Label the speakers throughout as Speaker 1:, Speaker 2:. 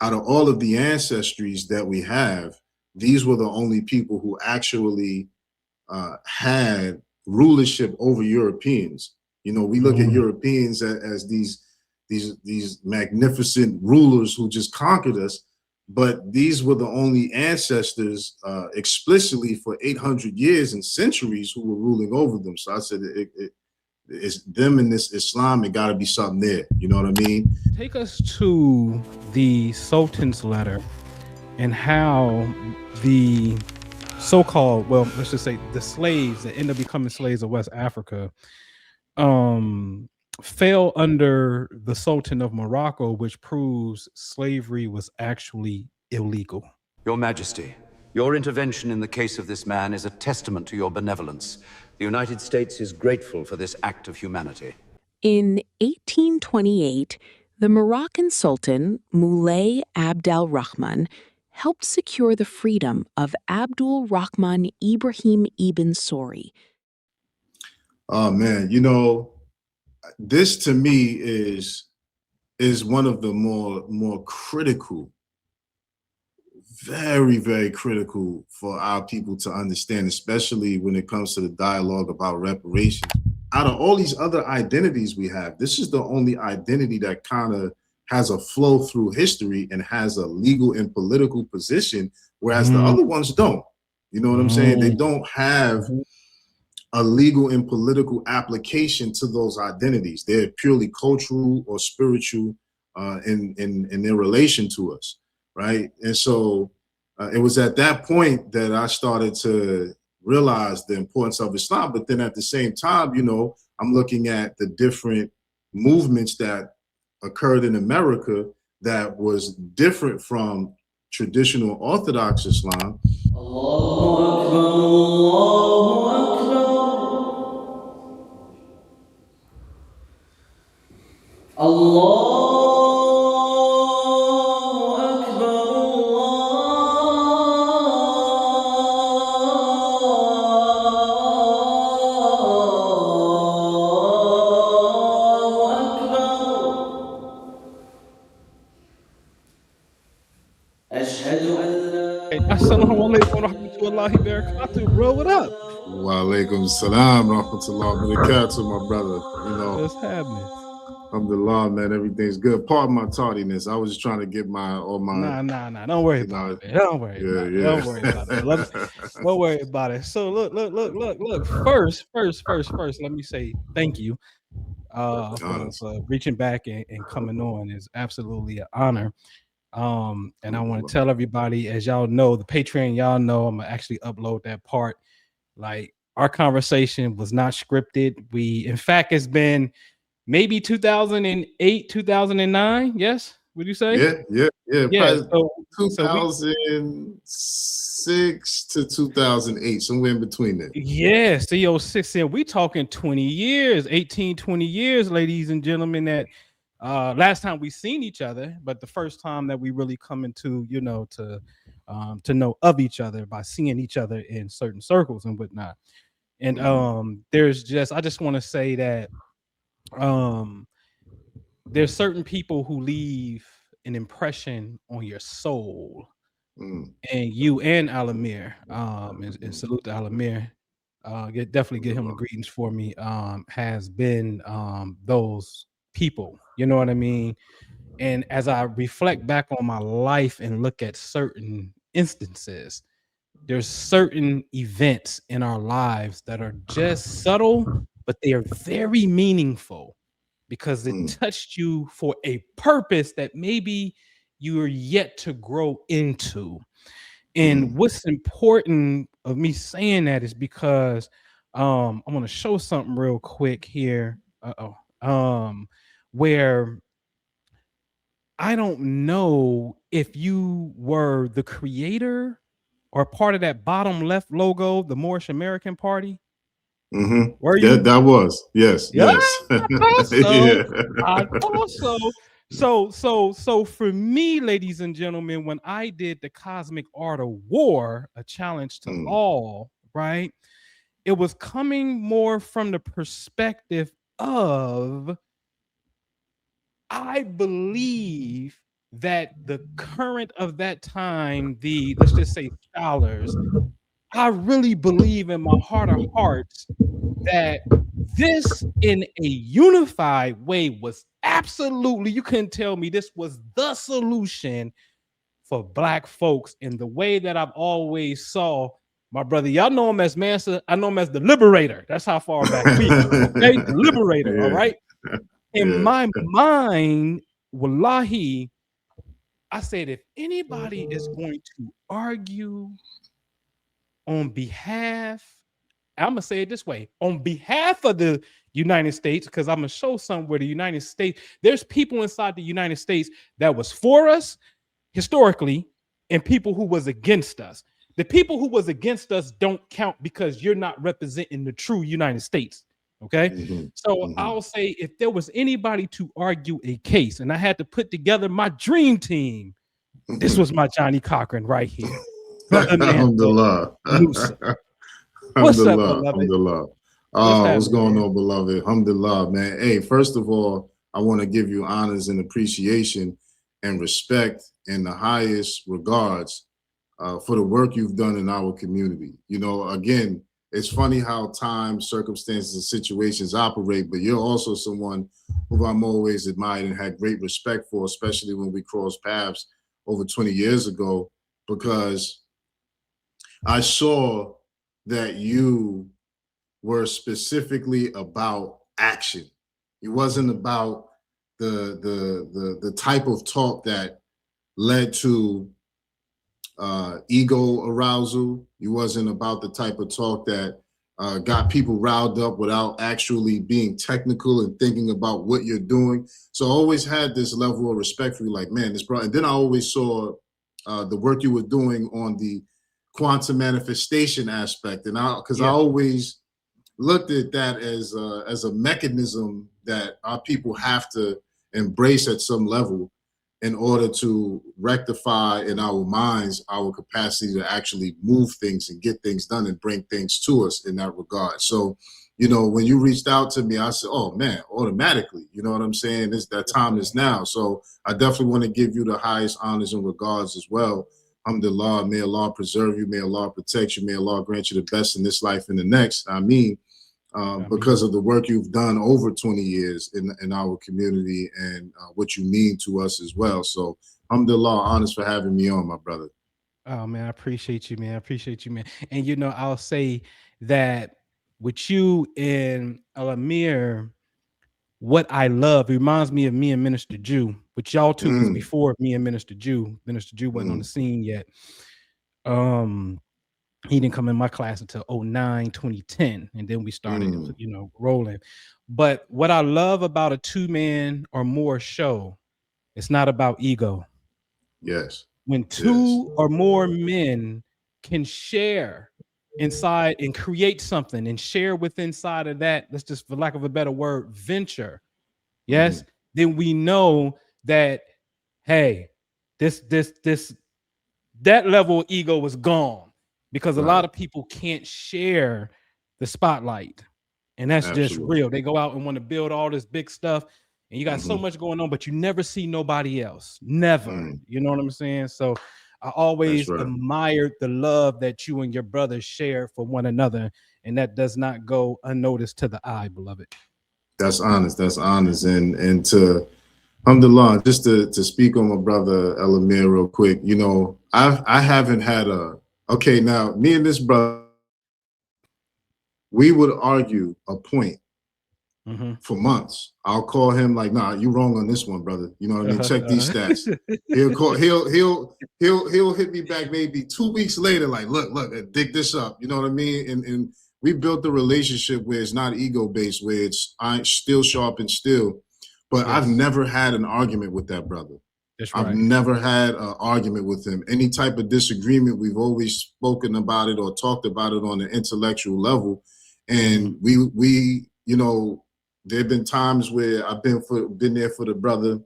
Speaker 1: out of all of the ancestries that we have, these were the only people who actually had rulership over Europeans. You know, we look at Europeans as these magnificent rulers who just conquered us, but these were the only ancestors explicitly for 800 years and centuries who were ruling over them. So I said it's them and this Islam. It got to be something there. You know what I mean?
Speaker 2: Take us to the Sultan's letter and how the so-called, well, let's just say the slaves that end up becoming slaves of West Africa fell under the Sultan of Morocco, which proves slavery was actually illegal.
Speaker 3: Your Majesty, your intervention in the case of this man is a testament to your benevolence. The United States is grateful for this act of humanity.
Speaker 4: In 1828, the Moroccan Sultan, Moulay Abdel Rahman, helped secure the freedom of Abdul Rahman Ibrahim ibn Sori.
Speaker 1: Oh man, you know, this to me is one of the more critical, very, very critical for our people to understand, especially when it comes to the dialogue about reparations. Out of all these other identities we have, this is the only identity that kind of has a flow through history and has a legal and political position, whereas the other ones don't. You know what I'm saying? They don't have a legal and political application to those identities. They're purely cultural or spiritual in their relation to us, right? And so it was at that point that I started to realize the importance of Islam. But then at the same time, you know, I'm looking at the different movements that occurred in America that was different from traditional Orthodox Islam.
Speaker 5: Allahu Akbar, Allahu Akbar. Allah.
Speaker 2: Assalamu alaikum wa rahmatullahi wa barakatuh, bro. What up?
Speaker 1: Wa alaikum salam wa rahmatullahi wa barakatuh, my brother. You know,
Speaker 2: what's happening?
Speaker 1: Alhamdulillah, man, everything's good. Pardon my tardiness. I was just trying to get all my.
Speaker 2: Nah. Don't worry about it. Don't worry about it. Don't worry about it. Don't worry about it. So look. First. Let me say thank you for reaching back and coming on. Is absolutely an honor. And I want to tell everybody, as y'all know, the Patreon, y'all know, I'm gonna actually upload that part. Like, our conversation was not scripted. In fact, it's been maybe 2008, 2009. Yes, would you say?
Speaker 1: Yeah.
Speaker 2: So
Speaker 1: 2006 to 2008, somewhere in between there.
Speaker 2: Yeah, CO6, and we talking 20 years, 18, 20 years, ladies and gentlemen. That last time we seen each other, but the first time that we really come into, you know, to know of each other by seeing each other in certain circles and whatnot. And I just want to say that there's certain people who leave an impression on your soul, and you and Alamir, and salute to Alamir. Definitely get him the greetings for me. Has been those people, you know what I mean? And as I reflect back on my life and look at certain instances, there's certain events in our lives that are just subtle, but they are very meaningful because it touched you for a purpose that maybe you are yet to grow into. And what's important of me saying that is because I want to show something real quick here. Where I don't know if you were the creator or part of that bottom left logo, the Moorish American Party.
Speaker 1: Were you? That was, yes.
Speaker 2: I thought so. So for me, ladies and gentlemen, when I did the Cosmic Art of War, a challenge to all, right? It was coming more from the perspective of, I believe that the current of that time, the let's just say scholars, I really believe in my heart of hearts that this in a unified way was absolutely, you couldn't tell me this was the solution for black folks in the way that I've always saw my brother. Y'all know him as Mansa. I know him as the Liberator. That's how far back we go. Okay, the Liberator. All right. In my mind, wallahi, I said, if anybody is going to argue on behalf, I'm gonna say it this way, on behalf of the United States, because I'm gonna show somewhere the United States, there's people inside the United States that was for us historically and people who was against us. The people who was against us don't count because you're not representing the true United States. Okay. So I'll say if there was anybody to argue a case and I had to put together my dream team, this was my Johnny Cochran right here.
Speaker 1: Alhamdulillah.
Speaker 2: What's up, beloved?
Speaker 1: Alhamdulillah. What's going on, beloved? Alhamdulillah, man. Hey, first of all, I want to give you honors and appreciation and respect and the highest regards for the work you've done in our community. You know, again, it's funny how time, circumstances, and situations operate, but you're also someone who I'm always admired and had great respect for, especially when we crossed paths over 20 years ago, because I saw that you were specifically about action. It wasn't about the type of talk that led to ego arousal. It wasn't about the type of talk that got people riled up without actually being technical and thinking about what you're doing. So I always had this level of respect for you, like, man, this bro. And then I always saw the work you were doing on the quantum manifestation aspect, and I always looked at that as a mechanism that our people have to embrace at some level in order to rectify in our minds our capacity to actually move things and get things done and bring things to us in that regard. So, you know, when you reached out to me, I said, oh man, automatically, you know what I'm saying? That time is now. So I definitely want to give you the highest honors and regards as well. Alhamdulillah, may Allah preserve you, may Allah protect you, may Allah grant you the best in this life and the next. I mean, because of the work you've done over 20 years in our community and what you mean to us as well. So alhamdulillah, honest for having me on, my brother.
Speaker 2: Oh man, I appreciate you, man. I appreciate you, man. And you know, I'll say that with you and Al-Amir, what I love, it reminds me of me and Minister Jew, which y'all two was before me and Minister Jew. Minister Jew wasn't on the scene yet. He didn't come in my class until 2009, 2010, and then we started, you know, rolling. But what I love about a 2-man or more show, it's not about ego.
Speaker 1: Yes.
Speaker 2: When 2 or more men can share inside and create something and share with inside of that, let's just, for lack of a better word, venture, yes, then we know that, hey, that level of ego is gone, because a lot of people can't share the spotlight, and that's just real. They go out and want to build all this big stuff, and you got so much going on, but you never see nobody else. Never. You know what I'm saying? So I always admired the love that you and your brothers share for one another, and that does not go unnoticed to the eye, beloved.
Speaker 1: That's honest. That's honest. And to alhamdulillah, just to speak on my brother Al-Amir real quick, you know, I haven't had okay, now me and this brother, we would argue a point for months. I'll call him like, nah, you wrong on this one, brother. You know what I mean? Check these stats. He'll hit me back maybe 2 weeks later, like, look, dig this up. You know what I mean? And we built a relationship where it's not ego-based, where it's iron still sharp and still. But I've never had an argument with that brother. I've never had an argument with him. Any type of disagreement, we've always spoken about it or talked about it on an intellectual level. And we, you know, there have been times where I've been there for the brother,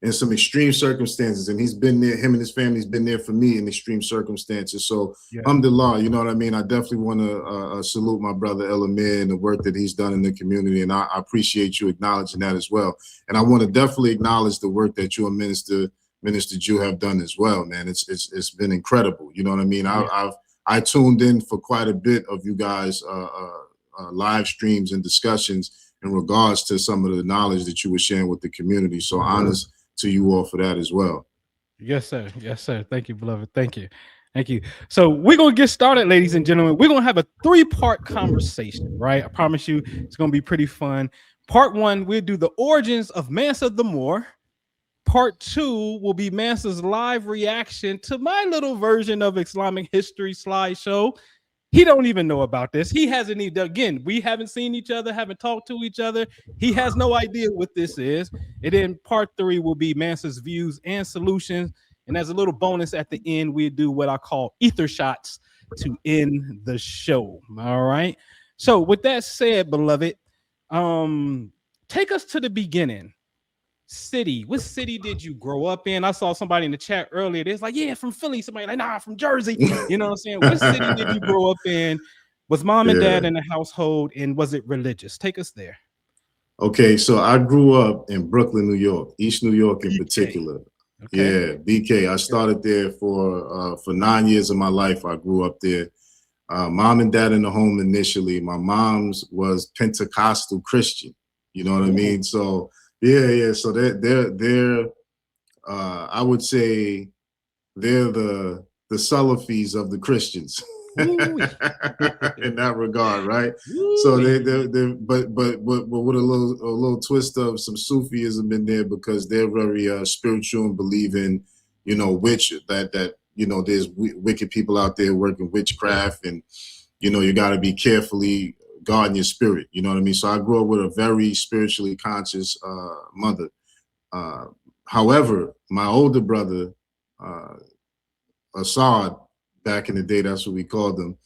Speaker 1: in some extreme circumstances, and he's been there. Him and his family's been there for me in extreme circumstances. So, alhamdulillah, you know what I mean? I definitely want to salute my brother El Amir and the work that he's done in the community, and I appreciate you acknowledging that as well. And I want to definitely acknowledge the work that you and Minister Jew have done as well, man. It's been incredible. You know what I mean? I tuned in for quite a bit of you guys' live streams and discussions in regards to some of the knowledge that you were sharing with the community. So honors to you all for that as well.
Speaker 2: Yes, sir. Yes, sir. Thank you, beloved. Thank you. Thank you. So we're going to get started, ladies and gentlemen. We're going to have a 3-part conversation, right? I promise you it's going to be pretty fun. Part 1, we'll do the origins of Mansa the Moor. Part 2 will be Mansa's live reaction to my little version of Islamic history slideshow. He don't even know about this. He hasn't even, again, we haven't seen each other, haven't talked to each other. He has no idea what this is. And then part 3 will be Mansa's views and solutions. And as a little bonus at the end, we do what I call ether shots to end the show. All right. So with that said, beloved, take us to the beginning. City. What city did you grow up in? I saw somebody in the chat earlier. It's like, yeah, from Philly. Somebody like, nah, from Jersey. You know what I'm saying? What city did you grow up in? Was mom and dad in the household, and was it religious? Take us there.
Speaker 1: Okay, so I grew up in Brooklyn, New York, East New York in particular. Okay. Yeah, BK. I started there for 9 years of my life. I grew up there. Mom and dad in the home initially. My mom's was Pentecostal Christian. You know what I mean? So yeah. So they're I would say they're the Salafis of the Christians in that regard, right? So they but with a little twist of some Sufism in there, because they're very spiritual and believe in, you know, that you know, there's wicked people out there working witchcraft, and you know, you got to be carefully guarding your spirit. You know what I mean? So I grew up with a very spiritually conscious mother. However, my older brother, Assad, back in the day, that's what we called him,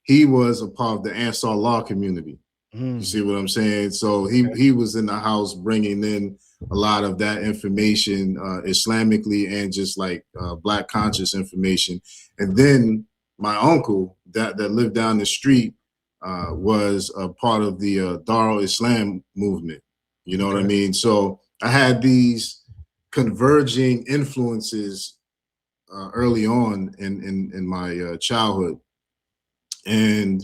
Speaker 1: he was a part of the Ansar Law community. You see what I'm saying? So he was in the house bringing in a lot of that information, Islamically and just like Black conscious information. And then my uncle that lived down the street was a part of the Darul Islam movement. You know what I mean? So I had these converging influences early on in my childhood. And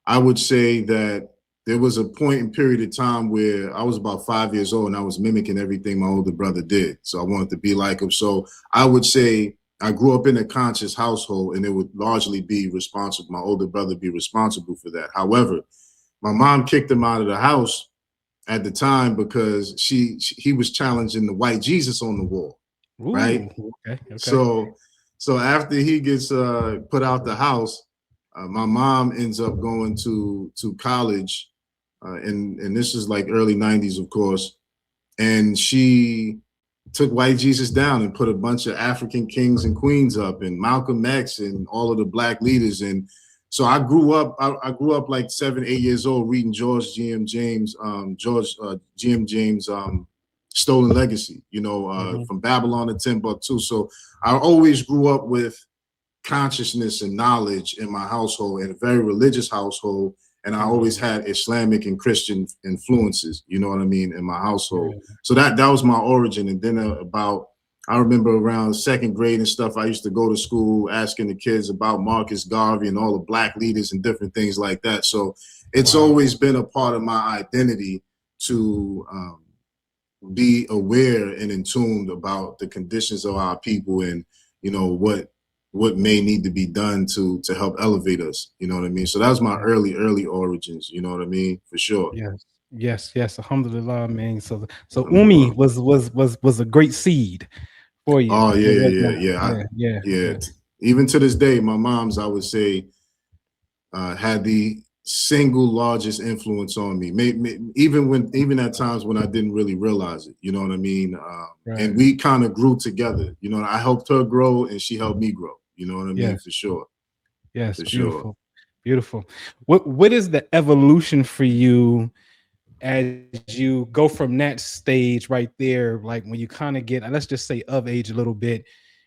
Speaker 1: I would say that there was a point and period of time where I was about 5 years old and I was mimicking everything my older brother did. So I wanted to be like him. So I would say I grew up in a conscious household, and it would largely be responsible. My older brother be responsible for that. However, my mom kicked him out of the house at the time because he was challenging the white Jesus on the wall. Ooh, right? Okay. So after he gets put out the house, my mom ends up going to college, and this is like early 90s, of course, and she took white Jesus down and put a bunch of African kings and queens up, and Malcolm X and all of the Black leaders. And so I grew up like 7, 8 years old reading George G.M. James, Stolen Legacy, you know, from Babylon to Timbuktu. So I always grew up with consciousness and knowledge in my household, in a very religious household. And I always had Islamic and Christian influences, you know what I mean, in my household. So that was my origin. And then I remember around 2nd grade and stuff, I used to go to school asking the kids about Marcus Garvey and all the Black leaders and different things like that. So it's always been a part of my identity to be aware and in tune about the conditions of our people, and, you know, what may need to be done to help elevate us, you know what I mean? So that was my early origins, you know what I mean, for sure.
Speaker 2: Yes, alhamdulillah, man. So Umi was a great seed for you.
Speaker 1: Oh yeah. Even to this day, my mom's, I would say, had the single largest influence on me, even at times when I didn't really realize it, you know what I mean? And we kind of grew together, you know. I helped her grow and she helped me grow, you know what I mean? For sure.
Speaker 2: Yes, for beautiful. What is the evolution for you as you go from that stage right there, like when you kind of get, let's just say of age a little bit,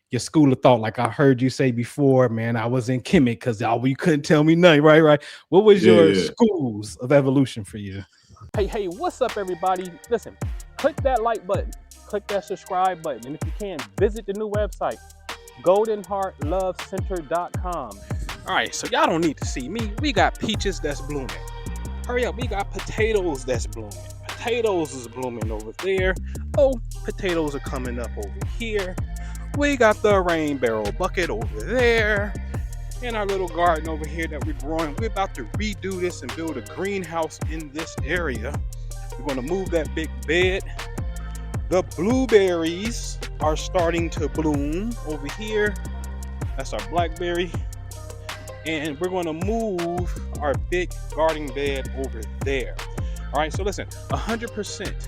Speaker 2: your school of thought, like I heard you say before, man, I was in Kemet because y'all you couldn't tell me nothing, right? Right. What was your schools of evolution for you? Hey, what's up, everybody? Listen, click that like button, click that subscribe button, and if you can, visit the new website, goldenheartlovecenter.com. All right, so y'all don't need to see me. We got peaches that's blooming. Hurry up, we got potatoes that's blooming. Potatoes is blooming over there. Oh, potatoes are coming up over here. We got the rain barrel bucket over there. And our little garden over here that we're growing. We're about to redo this and build a greenhouse in this area. We're going to move that big bed. The blueberries are starting to bloom over here. That's our blackberry. And we're going to move our big garden bed over there. All right, so listen, 100%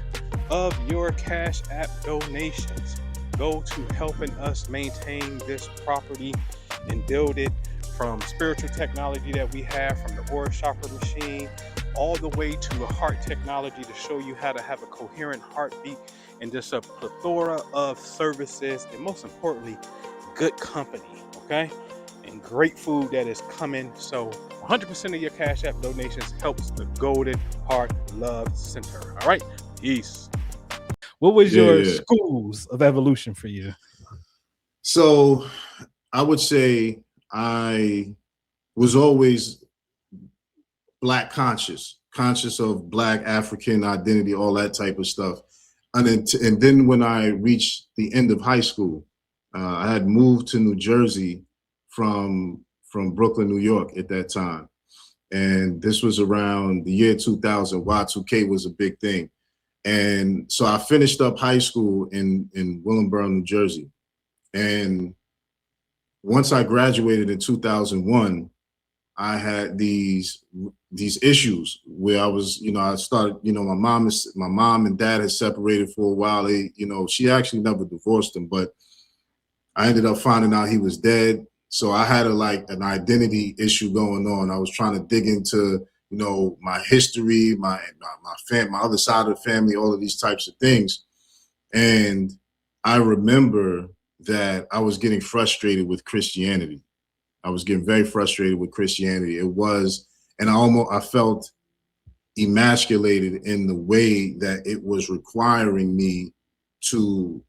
Speaker 2: of your Cash App donations go to helping us maintain this property and build it, from spiritual technology that we have, from the Aura chakra machine, all the way to a heart technology to show you how to have a coherent heartbeat, and just a plethora of services, and most importantly, good company, okay? And great food that is coming. So 100% of your Cash App donations helps the Golden Heart Love Center. All right, peace. What was your schools of evolution for you?
Speaker 1: So I would say I was always Black conscious of Black African identity, all that type of stuff. And then when I reached the end of high school, I had moved to New Jersey from Brooklyn, New York at that time. And this was around the year 2000. Y2K was a big thing. And so I finished up high school in Willingboro, New Jersey. And once I graduated in 2001, I had these issues where I was, I started, my mom and dad had separated for a while. She actually never divorced him, but I ended up finding out he was dead. So I had an identity issue going on. I was trying to dig into, my history, my other side of the family, all of these types of things. And I remember that I was getting frustrated with Christianity. I was getting very frustrated with Christianity. It was, and I felt emasculated in the way that it was requiring me to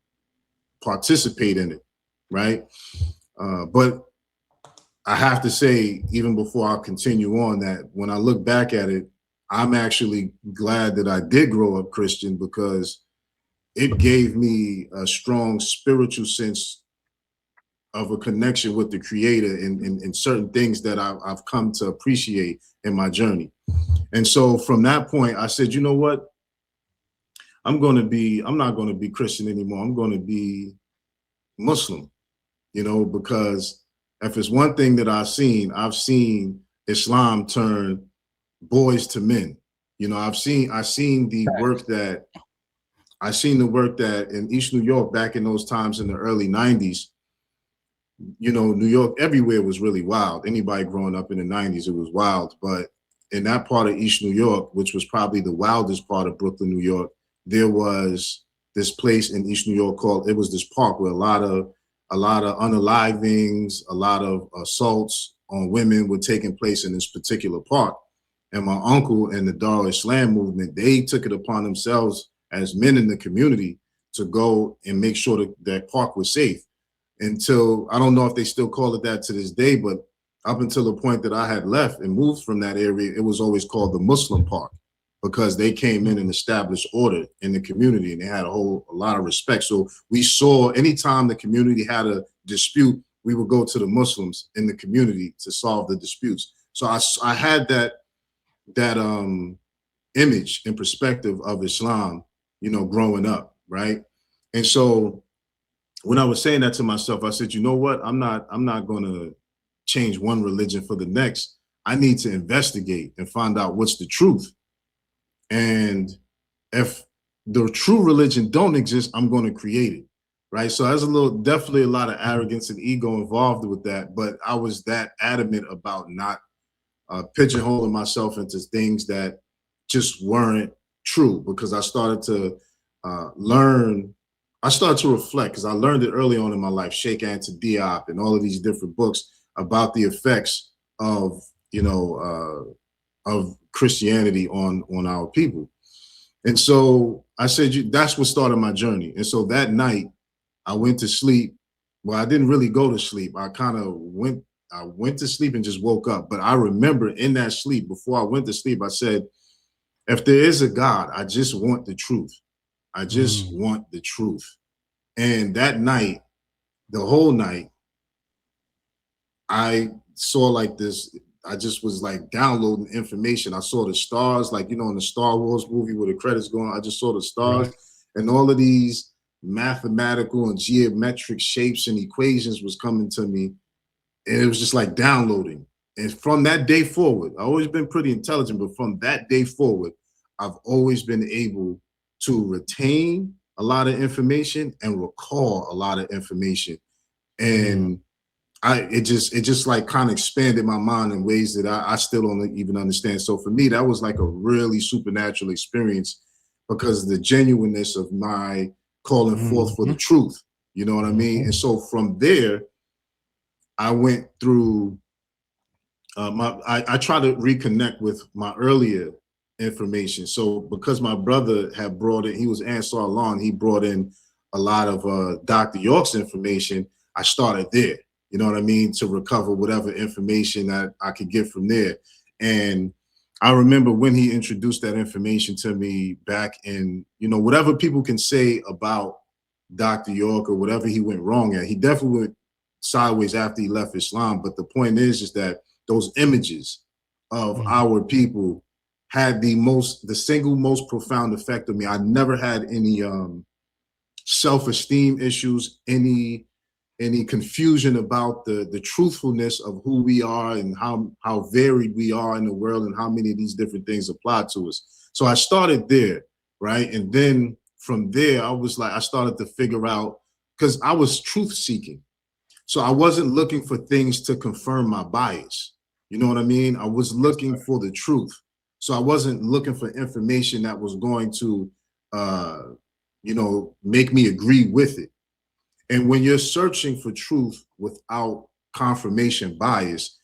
Speaker 1: participate in it, right? But I have to say, even before I continue on, that when I look back at it, I'm actually glad that I did grow up Christian, because it gave me a strong spiritual sense of a connection with the Creator and certain things that I've come to appreciate in my journey. And so from that point, I said, you know what? I'm not going to be Christian anymore. I'm going to be Muslim, because if it's one thing that I've seen Islam turn boys to men. I've seen the work that in East New York back in those times in the early 90s. New York, everywhere was really wild. Anybody growing up in the 90s, it was wild. But in that part of East New York, which was probably the wildest part of Brooklyn, New York, there was this place in East New York it was this park where a lot of unalivings, a lot of assaults on women were taking place in this particular park. And my uncle and the Dar Islam movement, they took it upon themselves as men in the community to go and make sure that that park was safe. Until, I don't know if they still call it that to this day, but up until the point that I had left and moved from that area, it was always called the Muslim Park, because they came in and established order in the community, and they had a lot of respect. So we saw anytime the community had a dispute, we would go to the Muslims in the community to solve the disputes. So I had that image and perspective of Islam, growing up, right? And so when I was saying that to myself, I said, you know what? I'm not going to change one religion for the next. I need to investigate and find out what's the truth. And if the true religion don't exist, I'm going to create it, right? So there's definitely a lot of arrogance and ego involved with that. But I was that adamant about not pigeonholing myself into things that just weren't true, because I started to learn. I started to reflect because I learned it early on in my life, Sheikh Anta Diop and all of these different books about the effects of, of Christianity on our people. And so I said, that's what started my journey. And so that night I went to sleep. Well, I didn't really go to sleep. I went to sleep and just woke up. But I remember in that sleep, before I went to sleep, I said, if there is a God, I just want the truth. I just want the truth. And that night, the whole night, I saw like this, I just was like downloading information. I saw the stars, like, in the Star Wars movie where the credits going, I just saw the stars, and all of these mathematical and geometric shapes and equations was coming to me. And it was just like downloading. And from that day forward, I've always been pretty intelligent, but from that day forward, I've always been able to retain a lot of information and recall a lot of information. And it just like kind of expanded my mind in ways that I still don't even understand. So for me, that was like a really supernatural experience because of the genuineness of my calling forth for the truth. You know what I mean? And so from there, I went through I try to reconnect with my earlier information. So because my brother had brought in, he was Ansar Allah, he brought in a lot of Dr. York's information. I started there, you know what I mean, to recover whatever information that I could get from there. And I remember when he introduced that information to me back in, whatever people can say about Dr. York or whatever he went wrong at, he definitely went sideways after he left Islam. But the point is that those images of our people had the single most profound effect on me. I never had any self-esteem issues, any confusion about the truthfulness of who we are and how varied we are in the world and how many of these different things apply to us. So I started there, right? And then from there, I started to figure out, because I was truth seeking. So I wasn't looking for things to confirm my bias. You know what I mean? I was looking for the truth. So I wasn't looking for information that was going to, make me agree with it. And when you're searching for truth without confirmation bias,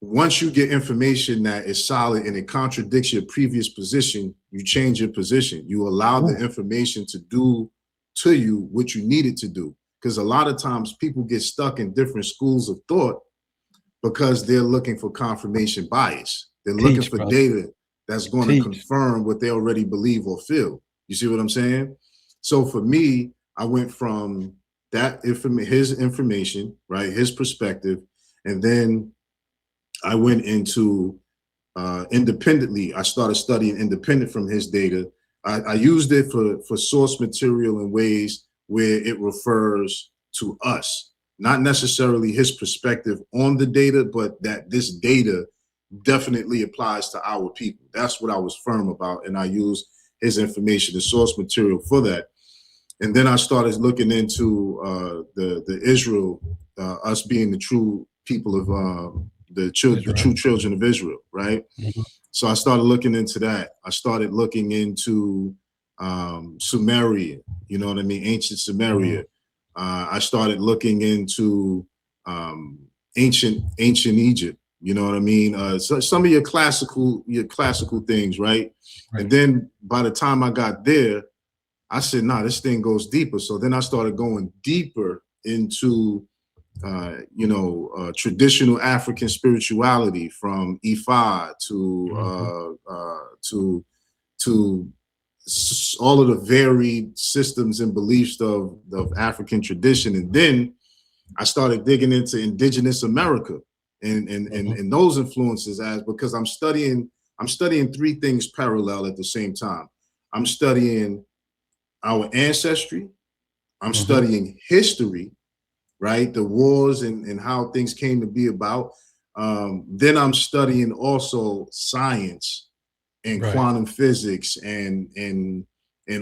Speaker 1: once you get information that is solid and it contradicts your previous position, you change your position. You allow the information to do to you what you need it to do. Because a lot of times people get stuck in different schools of thought because they're looking for confirmation bias. They're looking for data that's going to confirm what they already believe or feel. You see what I'm saying? So for me, I went from his information, right, his perspective, and then I went into independently. I started studying independent from his data. I used it for source material in ways where it refers to us, not necessarily his perspective on the data, but that this data definitely applies to our people. That's what I was firm about. And I used his information, the source material for that. And then I started looking into the Israel, us being the true people of the true children of Israel, right? So I started looking into that. I started looking into Sumeria, you know what I mean? Ancient Sumeria. I started looking into ancient Egypt, you know what I mean? So some of your classical things, right? And then by the time I got there, I said, nah, this thing goes deeper. So then I started going deeper into, traditional African spirituality, from Ifa to all of the varied systems and beliefs of African tradition. And then I started digging into indigenous America and those influences, because I'm studying three things parallel at the same time. I'm studying our ancestry, I'm studying history, right? The wars and how things came to be about. Then I'm studying also science and quantum physics and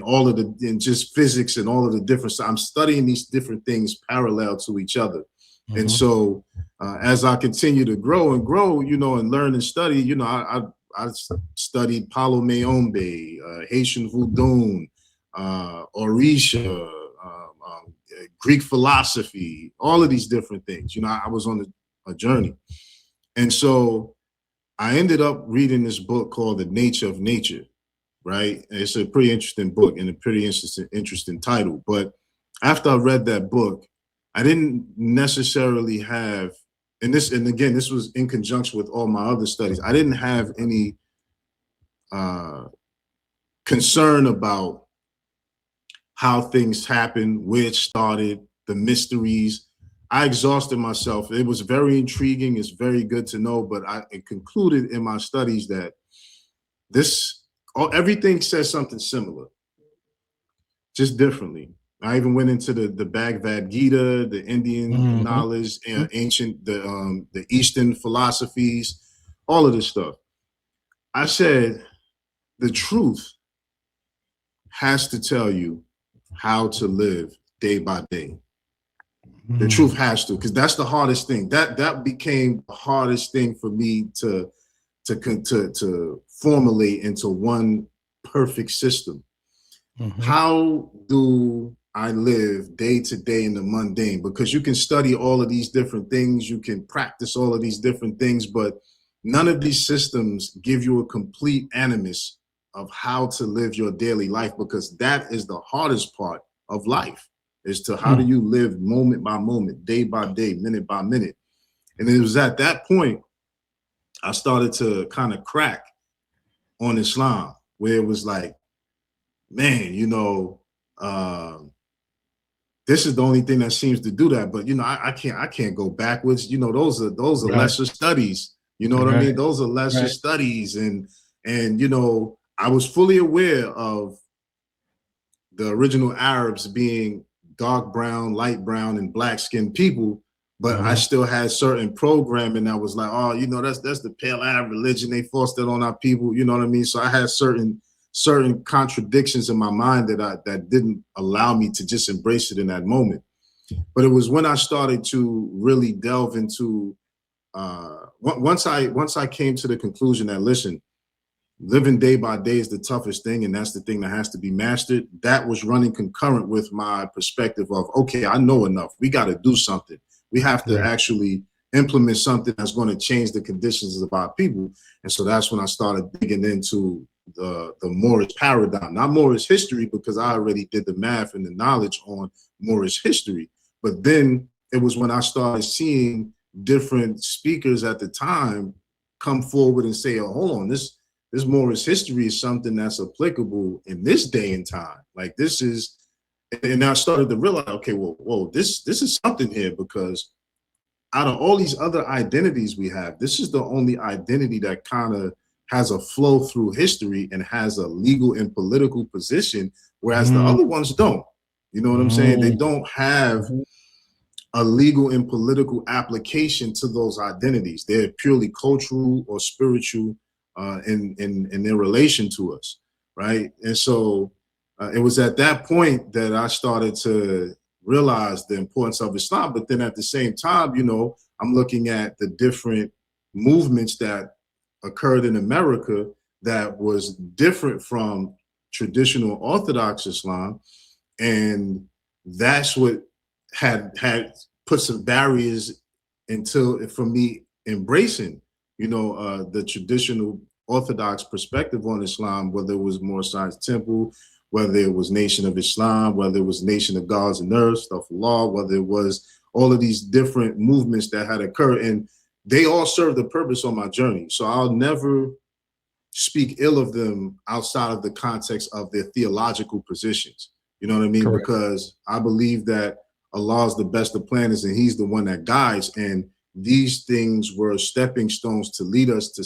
Speaker 1: all of just physics and all of the different. So I'm studying these different things parallel to each other. And so as I continue to grow, and learn and study, I studied Palo Mayombe, Haitian Voodoo, Orisha, Greek philosophy, all of these different things. You know, I was on a journey. And so I ended up reading this book called The Nature of Nature, right? It's a pretty interesting book and a pretty interesting title. But after I read that book, I didn't necessarily have, and again, this was in conjunction with all my other studies, I didn't have any concern about how things happened, where it started, the mysteries. I exhausted myself. It was very intriguing. It's very good to know, but I concluded in my studies that everything says something similar, just differently. I even went into the Bhagavad Gita, the Indian knowledge, ancient, the Eastern philosophies, all of this stuff. I said, the truth has to tell you how to live day by day. The truth has to, because that's the hardest thing. That became the hardest thing for me to formulate into one perfect system. How do I live day to day in the mundane? Because you can study all of these different things, you can practice all of these different things, but none of these systems give you a complete animus of how to live your daily life, because that is the hardest part of life, is to how do you live moment by moment, day by day, minute by minute. And it was at that point I started to kind of crack on Islam, where it was like, man, you know, this is the only thing that seems to do that. But you know, I can't go backwards. You know, those are right. Lesser studies. You know what I mean? Those are lesser studies, and you know, I was fully aware of the original Arabs being dark brown, light brown, and black skinned people, but I still had certain programming that was like, oh, you know, that's the pale Arab religion. They forced it on our people. You know what I mean? So I had certain contradictions in my mind that didn't allow me to just embrace it in that moment. But it was when I started to really delve into once I came to the conclusion that, listen, living day by day is the toughest thing, and that's the thing that has to be mastered. That was running concurrent with my perspective of, okay, I know enough. We got to do something. We have to actually implement something that's going to change the conditions of our people. And so that's when I started digging into the Moorish paradigm, not Moorish history, because I already did the math and the knowledge on Moorish history. But then it was when I started seeing different speakers at the time come forward and say, oh, hold on, this Moorish history is something that's applicable in this day and time. Like this is, and I started to realize, okay, whoa, this is something here, because out of all these other identities we have, this is the only identity that kind of has a flow through history and has a legal and political position, whereas the other ones don't. You know what I'm saying? They don't have a legal and political application to those identities. They're purely cultural or spiritual in their relation to us, right? And so it was at that point that I started to realize the importance of Islam. But then at the same time, you know, I'm looking at the different movements that occurred in America that was different from traditional Orthodox Islam, and that's what had put some barriers for me embracing, you know, the traditional Orthodox perspective on Islam, whether it was Moorish Science Temple, whether it was Nation of Islam, whether it was Nation of Gods and Earth, Stuff of Law, whether it was all of these different movements that had occurred, and they all served a purpose on my journey. So I'll never speak ill of them outside of the context of their theological positions. You know what I mean? Correct. Because I believe that Allah is the best of planners and he's the one that guides. And these things were stepping stones to lead us to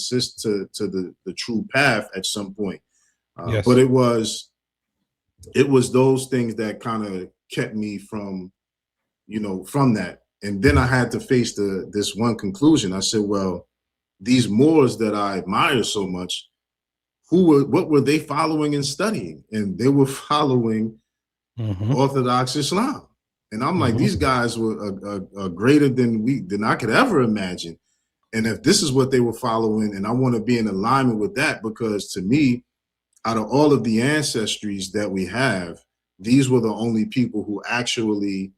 Speaker 1: the true path at some point. But it was those things that kind of kept me from, you know, from that. And then I had to face this one conclusion. I said, well, these Moors that I admire so much, what were they following and studying? And they were following Orthodox Islam. And I'm like, these guys were greater than I could ever imagine. And if this is what they were following, and I want to be in alignment with that, because to me, out of all of the ancestries that we have, these were the only people who actually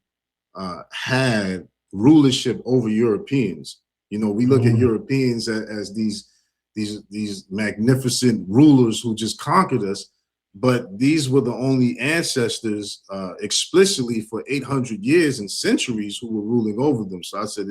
Speaker 1: had rulership over Europeans. You know, we look at Europeans as these magnificent rulers who just conquered us, but these were the only ancestors explicitly for 800 years and centuries who were ruling over them. So I said,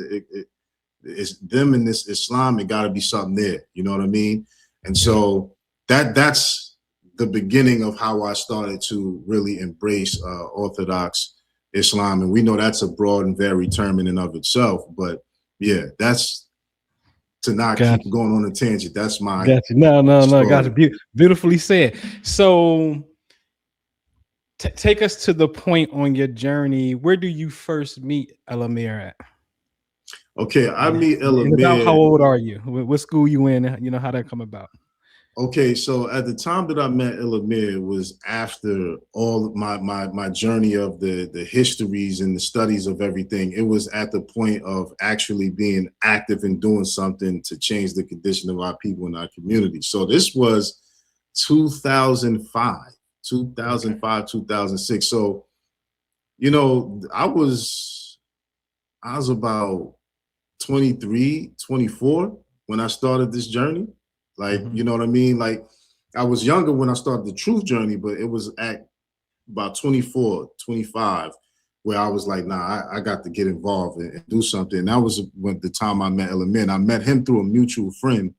Speaker 1: it's them in this Islam. It got to be something there. You know what I mean? And so that's the beginning of how I started to really embrace Orthodox Islam. And we know that's a broad and varied term in and of itself. But yeah, that's to not keep going on a tangent. That's my
Speaker 2: No,
Speaker 1: story.
Speaker 2: got it. Beautifully said. So take us to the point on your journey. Where do you first meet El-Amir at?
Speaker 1: Okay, I meet El-Amir.
Speaker 2: About how old are you? What school you in? You know, how that come about?
Speaker 1: Okay, so at the time that I met El-Amir was after all my journey of the histories and the studies of everything. It was at the point of actually being active and doing something to change the condition of our people in our community. So this was 2005, 2006. So, you know, I was about 23, 24 when I started this journey. Like, you know what I mean? Like, I was younger when I started the truth journey, but it was at about 24, 25, where I was like, nah, I got to get involved and do something. And that was when the time I met El-Amir. I met him through a mutual friend.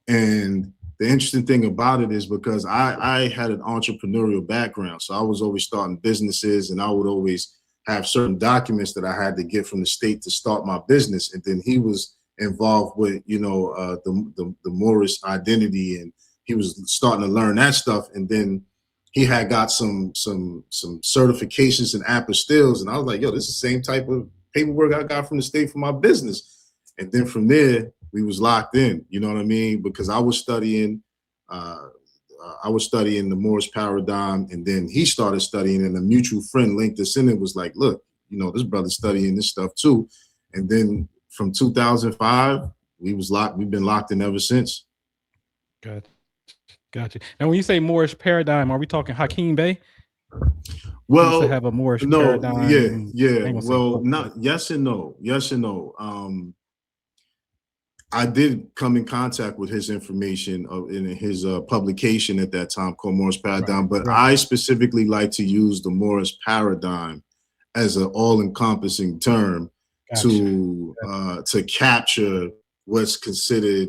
Speaker 1: And the interesting thing about it is because I had an entrepreneurial background. So I was always starting businesses, and I would always have certain documents that I had to get from the state to start my business. And then he was involved with, you know, the Moorish identity, and he was starting to learn that stuff. And then he had got some certifications and apostilles, and I was like, yo, this is the same type of paperwork I got from the state for my business. And then from there, we was locked in, you know what I mean? Because I was studying the Moorish paradigm, and then he started studying, and a mutual friend linked us in and was like, look, you know, this brother's studying this stuff too. And then from 2005, we've been locked in ever since.
Speaker 2: Gotcha. And when you say Moorish paradigm, are we talking Hakeem Bey?
Speaker 1: Well,
Speaker 2: to have a Moorish paradigm.
Speaker 1: Yeah. Well, not yes and no. I did come in contact with his information in his publication at that time called Moorish Paradigm, but I specifically like to use the Moorish paradigm as an all-encompassing term to capture what's considered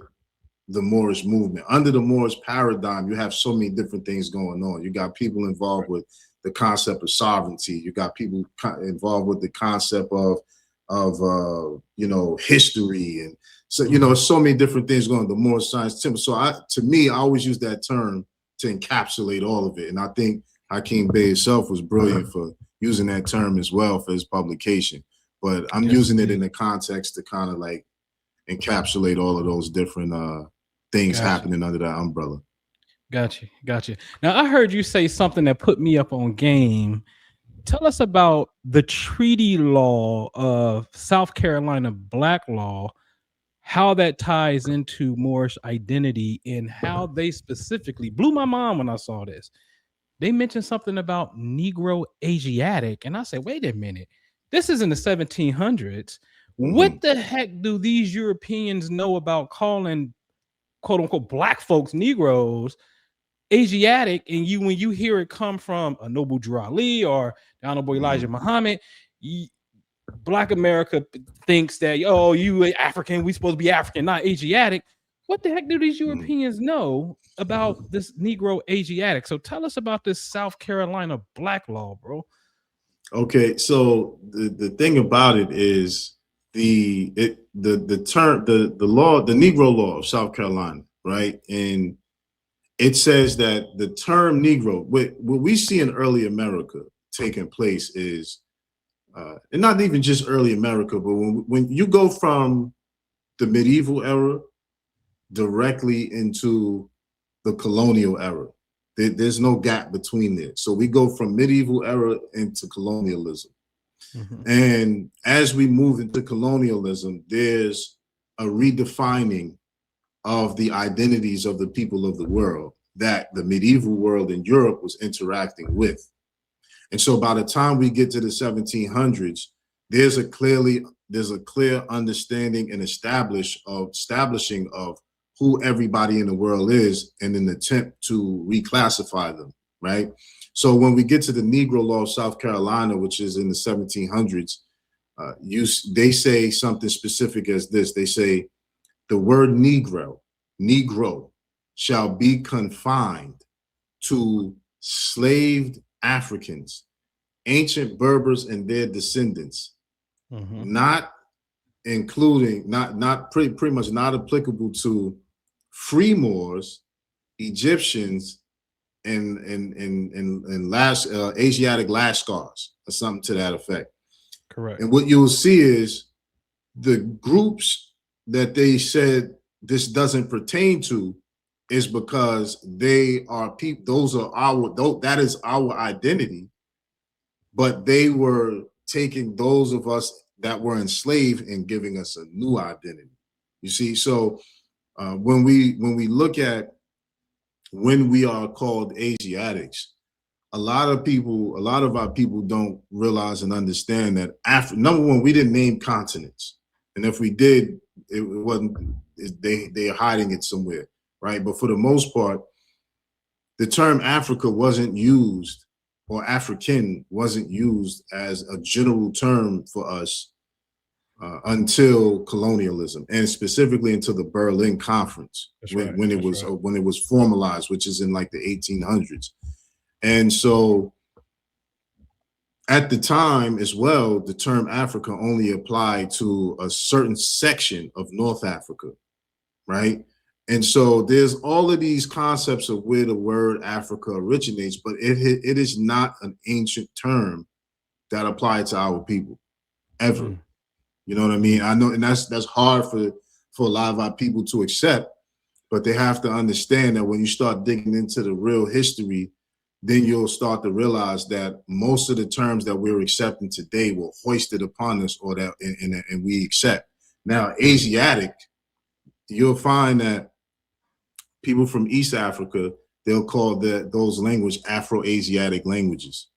Speaker 1: the Moorish movement. Under the Moorish paradigm, you have so many different things going on. You got people involved with the concept of sovereignty. You got people involved with the concept of you know, history, and so, you know, so many different things going on, the Moorish science temple. So to me, I always use that term to encapsulate all of it. And I think Hakeem Bey himself was brilliant for using that term as well for his publication. But I'm using it in the context to kind of like encapsulate all of those different things happening under that umbrella.
Speaker 2: Gotcha. Now, I heard you say something that put me up on game. Tell us about the treaty law of South Carolina Black law, how that ties into Moorish identity, and how they specifically blew my mind when I saw this. They mentioned something about Negro Asiatic, and I said, wait a minute, this is in the 1700s. What the heck do these Europeans know about calling quote unquote black folks Negroes Asiatic? And when you hear it come from a Noble Drew Ali or the Honorable Elijah Muhammad, Black America thinks that, oh, you African, we supposed to be African, not Asiatic. What the heck do these Europeans know about this Negro Asiatic? So tell us about this South Carolina Black law, bro.
Speaker 1: Okay, so the thing about it is the law, the Negro law of South Carolina, right? And it says that the term Negro, what we see in early America taking place is, and not even just early America, but when you go from the medieval era directly into the colonial era, there's no gap between there. So we go from medieval era into colonialism. And as we move into colonialism, there's a redefining of the identities of the people of the world that the medieval world in Europe was interacting with. And so by the time we get to the 1700s, there's a clear understanding and establishing of who everybody in the world is in an attempt to reclassify them, right? So when we get to the Negro Law of South Carolina, which is in the 1700s, they say something specific as this. They say the word Negro shall be confined to slaved Africans, ancient Berbers and their descendants, not including, pretty much not applicable to free Moors, Egyptians, and Asiatic Lascars, or something to that effect.
Speaker 2: Correct.
Speaker 1: And what you'll see is the groups that they said this doesn't pertain to is because they are people, that is our identity, but they were taking those of us that were enslaved and giving us a new identity. You see, so when we look at when we are called Asiatics, a lot of our people don't realize and understand that number one, we didn't name continents. And if we did, it wasn't, they're hiding it somewhere, right? But for the most part, the term Africa wasn't used, or African wasn't used as a general term for us until colonialism, and specifically until the Berlin Conference, when it was formalized, which is in like the 1800s. And so at the time as well, the term Africa only applied to a certain section of North Africa, right? And so there's all of these concepts of where the word Africa originates, but it is not an ancient term that applied to our people ever. You know what I mean? I know, and that's hard for a lot of our people to accept, but they have to understand that when you start digging into the real history, then you'll start to realize that most of the terms that we're accepting today were hoisted upon us, or that and we accept. Now, Asiatic, you'll find that people from East Africa, they'll call those languages Afro-Asiatic languages,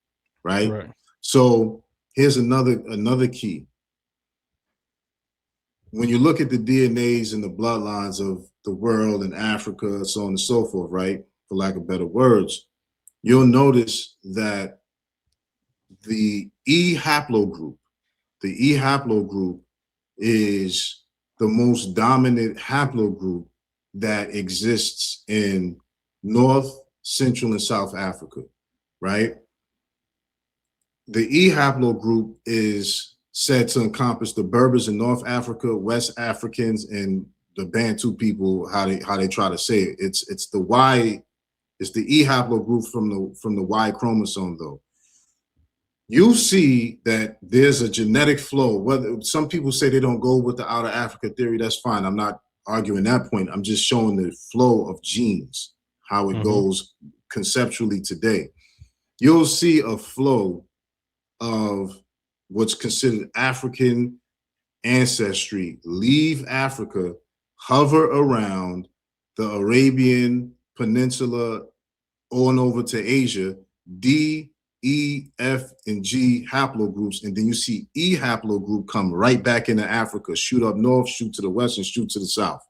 Speaker 1: right? Right. So here's another key. When you look at the DNAs and the bloodlines of the world and Africa, so on and so forth, right, for lack of better words, you'll notice that the E haplogroup is the most dominant haplogroup that exists in North, Central, and South Africa, right? The E haplogroup is said to encompass the Berbers in North Africa, West Africans, and the Bantu people, how they try to say it. It's the Y. It's the E haplogroup from the Y chromosome, though. You see that there's a genetic flow. Whether some people say they don't go with the outer Africa theory, that's fine. I'm not arguing that point. I'm just showing the flow of genes, how it goes conceptually today. You'll see a flow of what's considered African ancestry leave Africa, hover around the Arabian Peninsula on over to Asia, D, E, F, and G haplogroups, and then you see E haplogroup come right back into Africa, shoot up north, shoot to the west, and shoot to the south,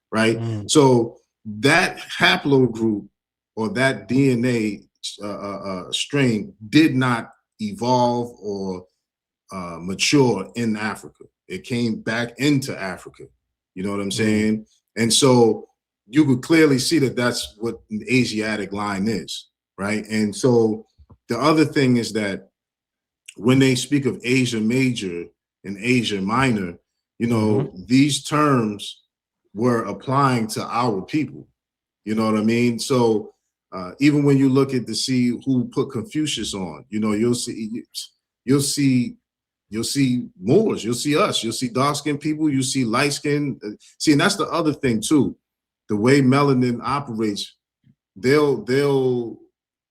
Speaker 1: right? So that haplogroup or that DNA strain did not evolve or mature in Africa. It came back into Africa. You know what I'm saying? And so you could clearly see that that's what an Asiatic line is, right? And so the other thing is that when they speak of Asia Major and Asia Minor, you know, these terms were applying to our people. You know what I mean? So even when you look at to see who put Confucius on, you know, you'll see Moors, you'll see us, you'll see dark-skinned people, you see light-skinned. See, and that's the other thing too. The way melanin operates, they'll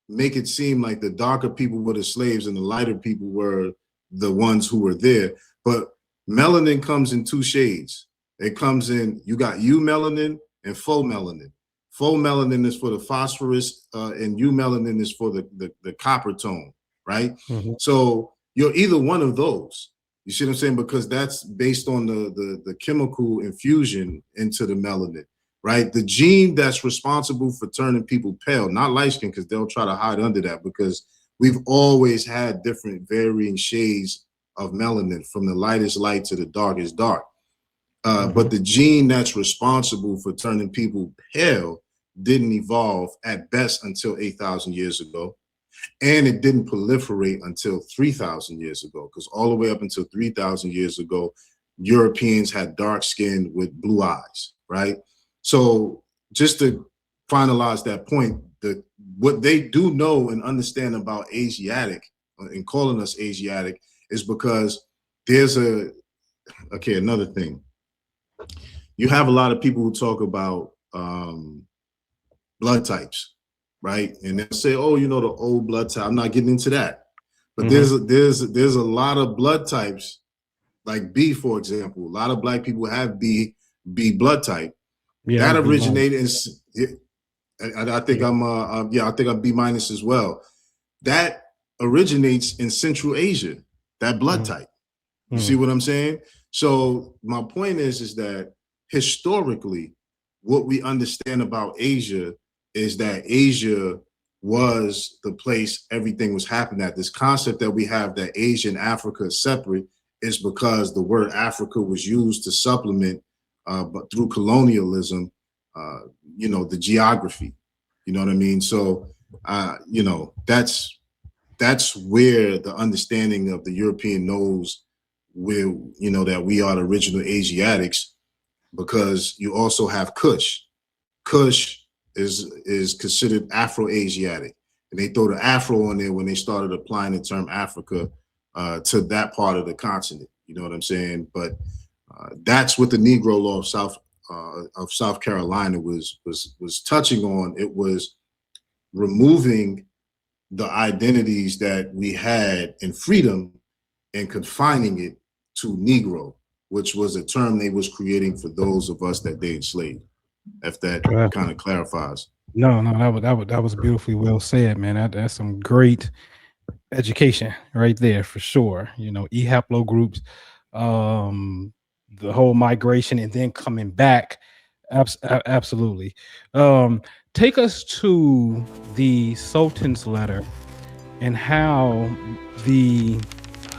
Speaker 1: make it seem like the darker people were the slaves and the lighter people were the ones who were there. But melanin comes in two shades. It comes in, you got eumelanin and faux melanin. Faux melanin is for the phosphorus, and eumelanin is for the copper tone, right?
Speaker 2: Mm-hmm.
Speaker 1: So you're either one of those. You see what I'm saying? Because that's based on the chemical infusion into the melanin, right? The gene that's responsible for turning people pale, not light skin, because they'll try to hide under that, because we've always had different varying shades of melanin, from the lightest light to the darkest dark. But the gene that's responsible for turning people pale didn't evolve at best until 8,000 years ago. And it didn't proliferate until 3,000 years ago, because all the way up until 3,000 years ago, Europeans had dark skin with blue eyes, right? So just to finalize that point, what they do know and understand about Asiatic, and calling us Asiatic, is because there's another thing. You have a lot of people who talk about blood types, right? And they'll say, oh, the old blood type. I'm not getting into that. But there's a lot of blood types, like B, for example. A lot of Black people have B blood type.
Speaker 2: Yeah,
Speaker 1: that originated in, I think I'm B minus as well. That originates in Central Asia, that blood type. You see what I'm saying? So my point is that historically, what we understand about Asia is that Asia was the place everything was happening at. This concept that we have that Asia and Africa is separate is because the word Africa was used to supplement, but through colonialism, the geography. You know what I mean? So, that's where the understanding of the European knows where, that we are the original Asiatics, because you also have Kush. Kush is considered Afro-Asiatic, and they throw the Afro on there when they started applying the term Africa to that part of the continent. You know what I'm saying? But that's what the Negro Law of South Carolina was touching on. It was removing the identities that we had in freedom and confining it to Negro, which was a term they was creating for those of us that they enslaved. If that kind of clarifies.
Speaker 2: No, that was beautifully well said, man. That's some great education right there for sure. E haplogroups, the whole migration, and then coming back. Absolutely. Take us to the Sultan's letter and how the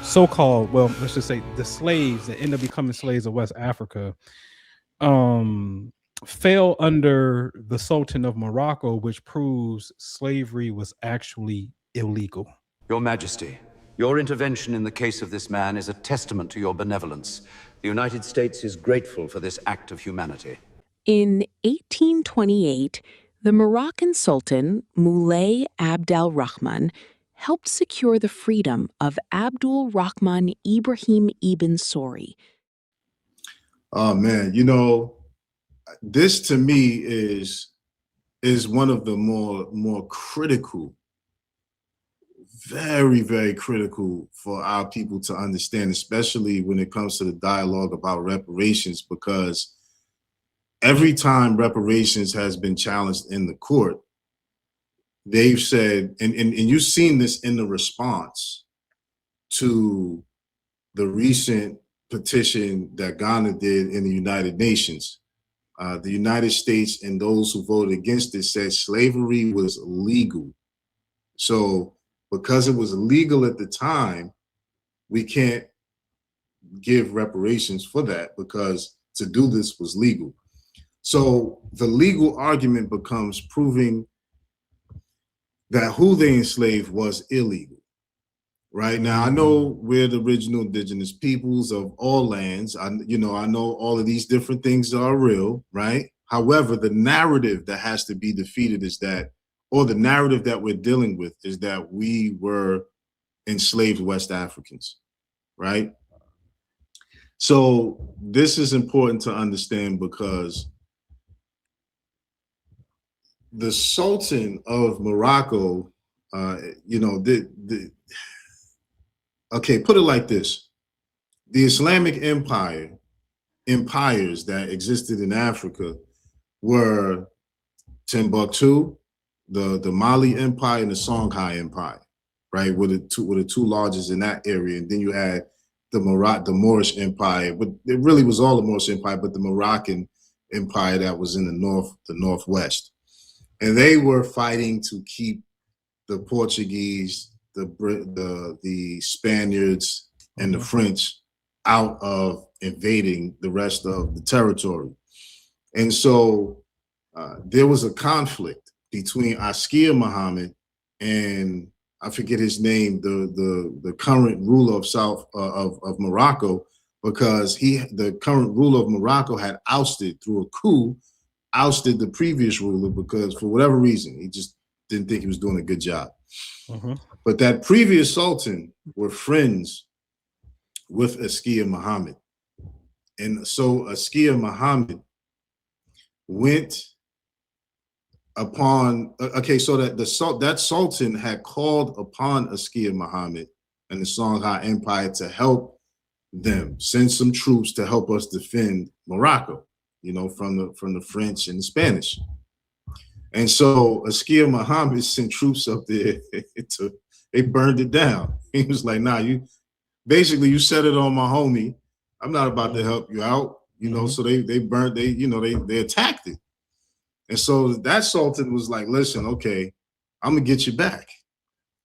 Speaker 2: so-called, well, let's just say the slaves that end up becoming slaves of West Africa fell under the Sultan of Morocco, which proves slavery was actually illegal.
Speaker 3: Your Majesty, your intervention in the case of this man is a testament to your benevolence. The United States is grateful for this act of humanity.
Speaker 4: In 1828, the Moroccan Sultan, Moulay Abd al-Rahman, helped secure the freedom of Abdul Rahman Ibrahim ibn Sori.
Speaker 1: Oh man, this to me is one of the more critical, very, very critical for our people to understand, especially when it comes to the dialogue about reparations, because every time reparations has been challenged in the court, they've said, and you've seen this in the response to the recent petition that Ghana did in the United Nations. The United States and those who voted against it said slavery was legal. So because it was legal at the time, we can't give reparations for that, because to do this was legal. So the legal argument becomes proving that who they enslaved was illegal. Right now, I know we're the original indigenous peoples of all lands. I know all of these different things are real, right? However, the narrative that has to be defeated is that, or the narrative that we're dealing with is that we were enslaved West Africans, right? So this is important to understand, because the Sultan of Morocco, okay, put it like this. The Islamic Empire empires that existed in Africa were Timbuktu, the Mali Empire, and the Songhai Empire, right? Were the two largest in that area. And then you had the Moorish Empire, but it really was all the Moorish Empire, but the Moroccan Empire that was in the northwest. And they were fighting to keep the Portuguese, the Spaniards, and the French out of invading the rest of the territory. And so there was a conflict between Askia Muhammad and, I forget his name, the current ruler of of Morocco, because the current ruler of Morocco had ousted through a coup, ousted the previous ruler because for whatever reason, he just didn't think he was doing a good job. But that previous sultan were friends with Askia Muhammad. And so Askia Muhammad went upon, so that that sultan had called upon Askia Muhammad and the Songhai Empire to help them, send some troops to help us defend Morocco, from the French and the Spanish. And so Askia Muhammad sent troops up there they burned it down. He was like, nah, you set it on my homie. I'm not about to help you out, so they attacked it. And so that sultan was like, listen, okay, I'm gonna get you back.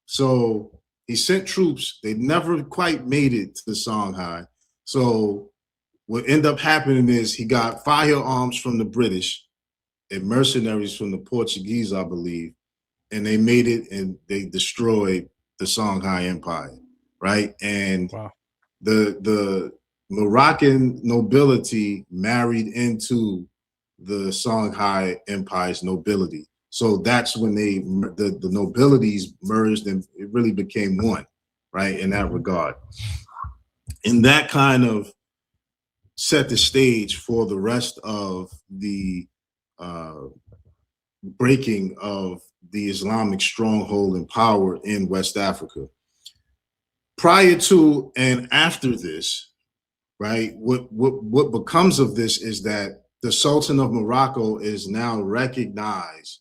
Speaker 1: So he sent troops. They never quite made it to the Songhai. So what ended up happening is he got firearms from the British and mercenaries from the Portuguese, I believe, and they made it and they destroyed the Songhai Empire, right? And the Moroccan nobility married into the Songhai Empire's nobility. So that's when the nobilities merged and it really became one, right? In that regard. And that kind of set the stage for the rest of the breaking of the Islamic stronghold and power in West Africa. Prior to and after this, right, what becomes of this is that the Sultan of Morocco is now recognized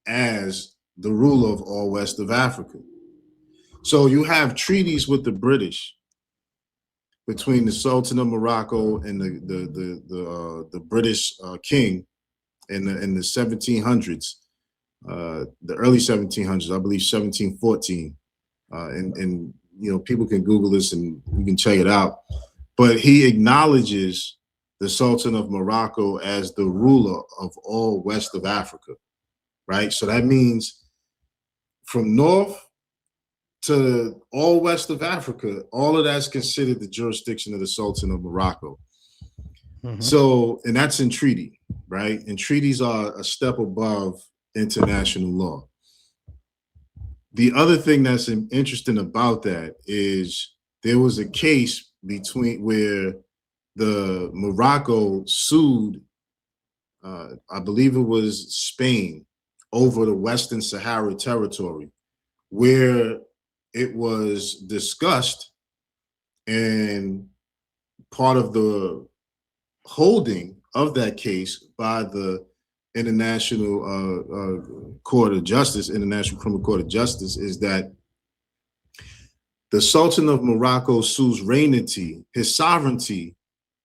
Speaker 1: as the ruler of all West of Africa. So you have treaties with the British between the Sultan of Morocco and the British king in the 1700s, the early 1700s, I believe 1714, and people can Google this and you can check it out. But he acknowledges the Sultan of Morocco as the ruler of all West of Africa, right? So that means from north to all West of Africa, all of that's considered the jurisdiction of the Sultan of Morocco. So, and that's in treaty, right? And treaties are a step above international law. The other thing that's interesting about that is there was a case where the Morocco sued, I believe it was Spain, over the Western Sahara territory, where it was discussed and part of the holding of that case by the International Court of Justice, International Criminal Court of Justice, is that the Sultan of Morocco suzerainty, his sovereignty,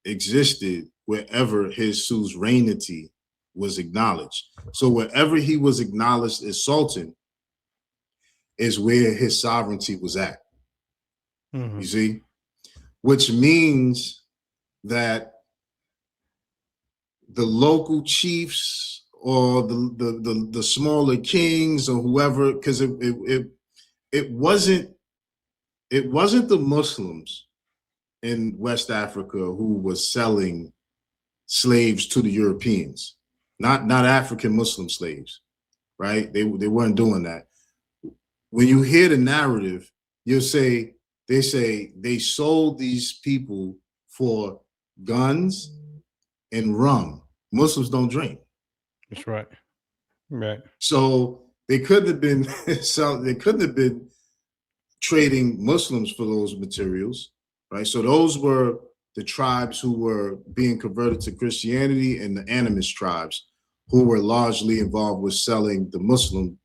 Speaker 1: existed wherever his suzerainty was acknowledged. So wherever he was acknowledged as Sultan is where his sovereignty was at. You see? Which means that the local chiefs or the smaller kings or whoever, because it wasn't the Muslims in West Africa who was selling slaves to the Europeans, not African Muslim slaves, right? They weren't doing that. When you hear the narrative, they say they sold these people for guns and rum. Muslims don't drink.
Speaker 2: That's right. Right.
Speaker 1: So they couldn't have been trading Muslims for those materials, right? So those were the tribes who were being converted to Christianity and the animist tribes who were largely involved with selling the Muslim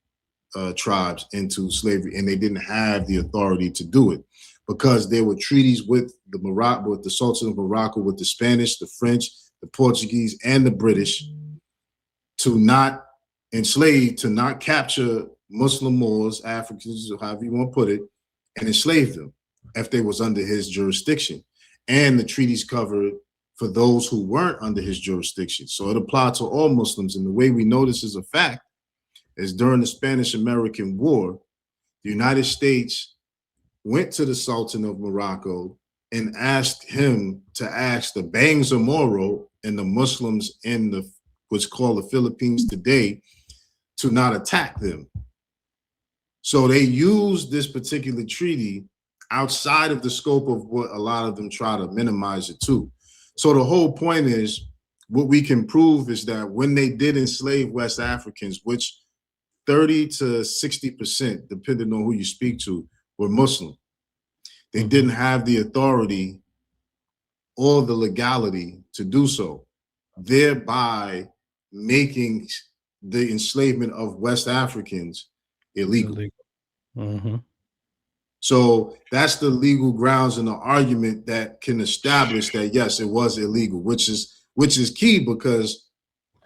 Speaker 1: tribes into slavery, and they didn't have the authority to do it because there were treaties with the Sultan of Morocco, with the Spanish, the French, the Portuguese, and the British to not enslave, to not capture Muslim Moors, Africans, or however you want to put it, and enslave them if they was under his jurisdiction. And the treaties covered for those who weren't under his jurisdiction. So it applied to all Muslims. And the way we know this is a fact is during the Spanish-American War, the United States went to the Sultan of Morocco and asked him to ask the Mansa the Moor and the Muslims in what's called the Philippines today to not attack them. So they used this particular treaty outside of the scope of what a lot of them try to minimize it to. So the whole point is, what we can prove is that when they did enslave West Africans, which 30 to 60%, depending on who you speak to, were Muslim, they didn't have the authority or the legality to do so, thereby making the enslavement of West Africans illegal. So that's the legal grounds and the argument that can establish that, yes, it was illegal, which is key, because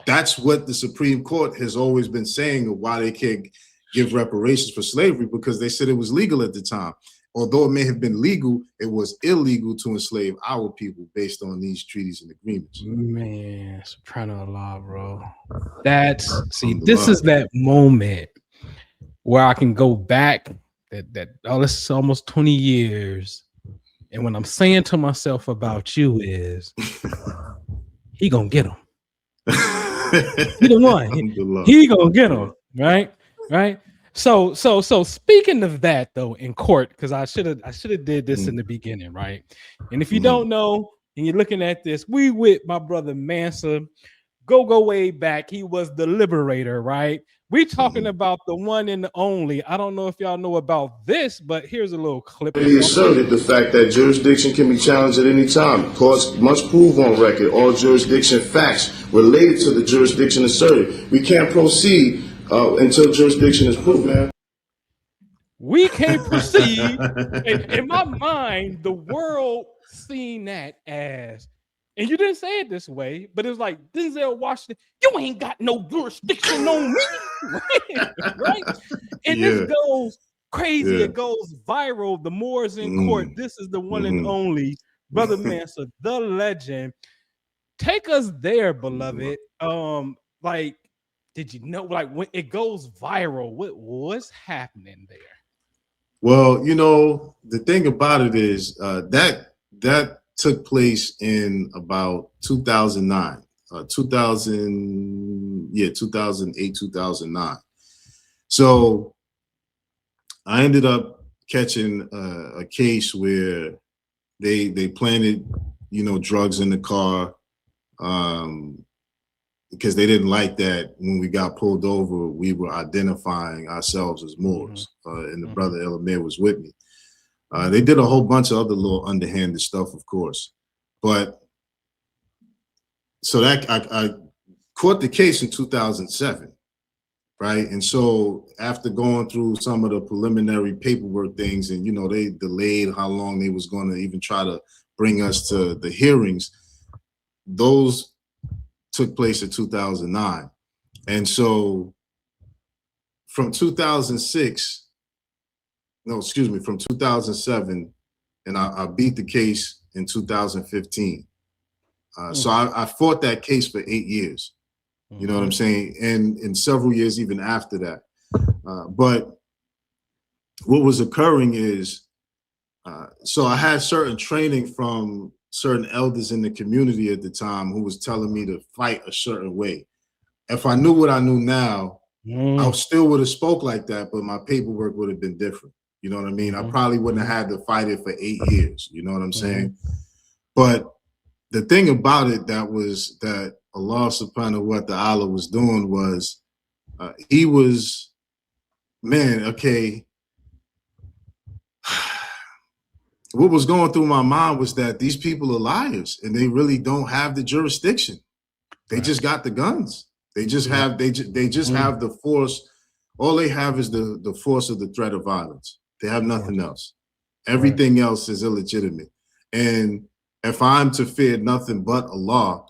Speaker 1: that's what the Supreme Court has always been saying of why they can't give reparations for slavery, because they said it was legal at the time. Although it may have been legal, it was illegal to enslave our people based on these treaties and agreements.
Speaker 2: Man, subhanAllah, bro. This is that moment where I can go back this is almost 20 years. And what I'm saying to myself about you is he gonna get him. He the one. He gonna get him, right? Right. So speaking of that though, in court, because I should have did this in the beginning, right? And if you don't know and you're looking at this, we with my brother Mansa, go way back. He was the liberator, right? We talking about the one and the only. I don't know if y'all know about this, but here's a little clip.
Speaker 1: He asserted the fact that jurisdiction can be challenged at any time. Courts must prove on record all jurisdiction facts related to the jurisdiction asserted. We can't proceed until jurisdiction is proved, man.
Speaker 2: We can't proceed. In my mind, the world seen that as, and you didn't say it this way, but it was like Denzel Washington, you ain't got no jurisdiction on me, right? And this goes crazy. It goes viral. The Moors in court. This is the one and only brother Mansa, the legend. Take us there, beloved. Did you know, like, when it goes viral, what's happening there?
Speaker 1: Well, the thing about it is that took place in about 2009, 2008, 2009. So I ended up catching a case where they planted, drugs in the car, because they didn't like that when we got pulled over, we were identifying ourselves as Moors, and the brother Elamir was with me. They did a whole bunch of other little underhanded stuff, of course, but so that I caught the case in 2007, right? And so after going through some of the preliminary paperwork things, and they delayed how long they was going to even try to bring us to the hearings, those took place in 2009. And so from 2007, and I beat the case in 2015. So I fought that case for 8 years, you know what I'm saying? And in several years even after that. But what was occurring is, so I had certain training from certain elders in the community at the time who was telling me to fight a certain way. If I knew what I knew now, I still would have spoke like that, but my paperwork would have been different. You know what I mean? I probably wouldn't have had to fight it for 8 years. You know what I'm saying? But the thing about it that Allah subhanahu wa ta'ala was doing was, he was, man, okay. what was going through my mind was that these people are liars and they really don't have the jurisdiction. They just got the guns. They just have they just have the force. All they have is the force of the threat of violence. They have nothing else. Everything else is illegitimate. And if I'm to fear nothing but Allah,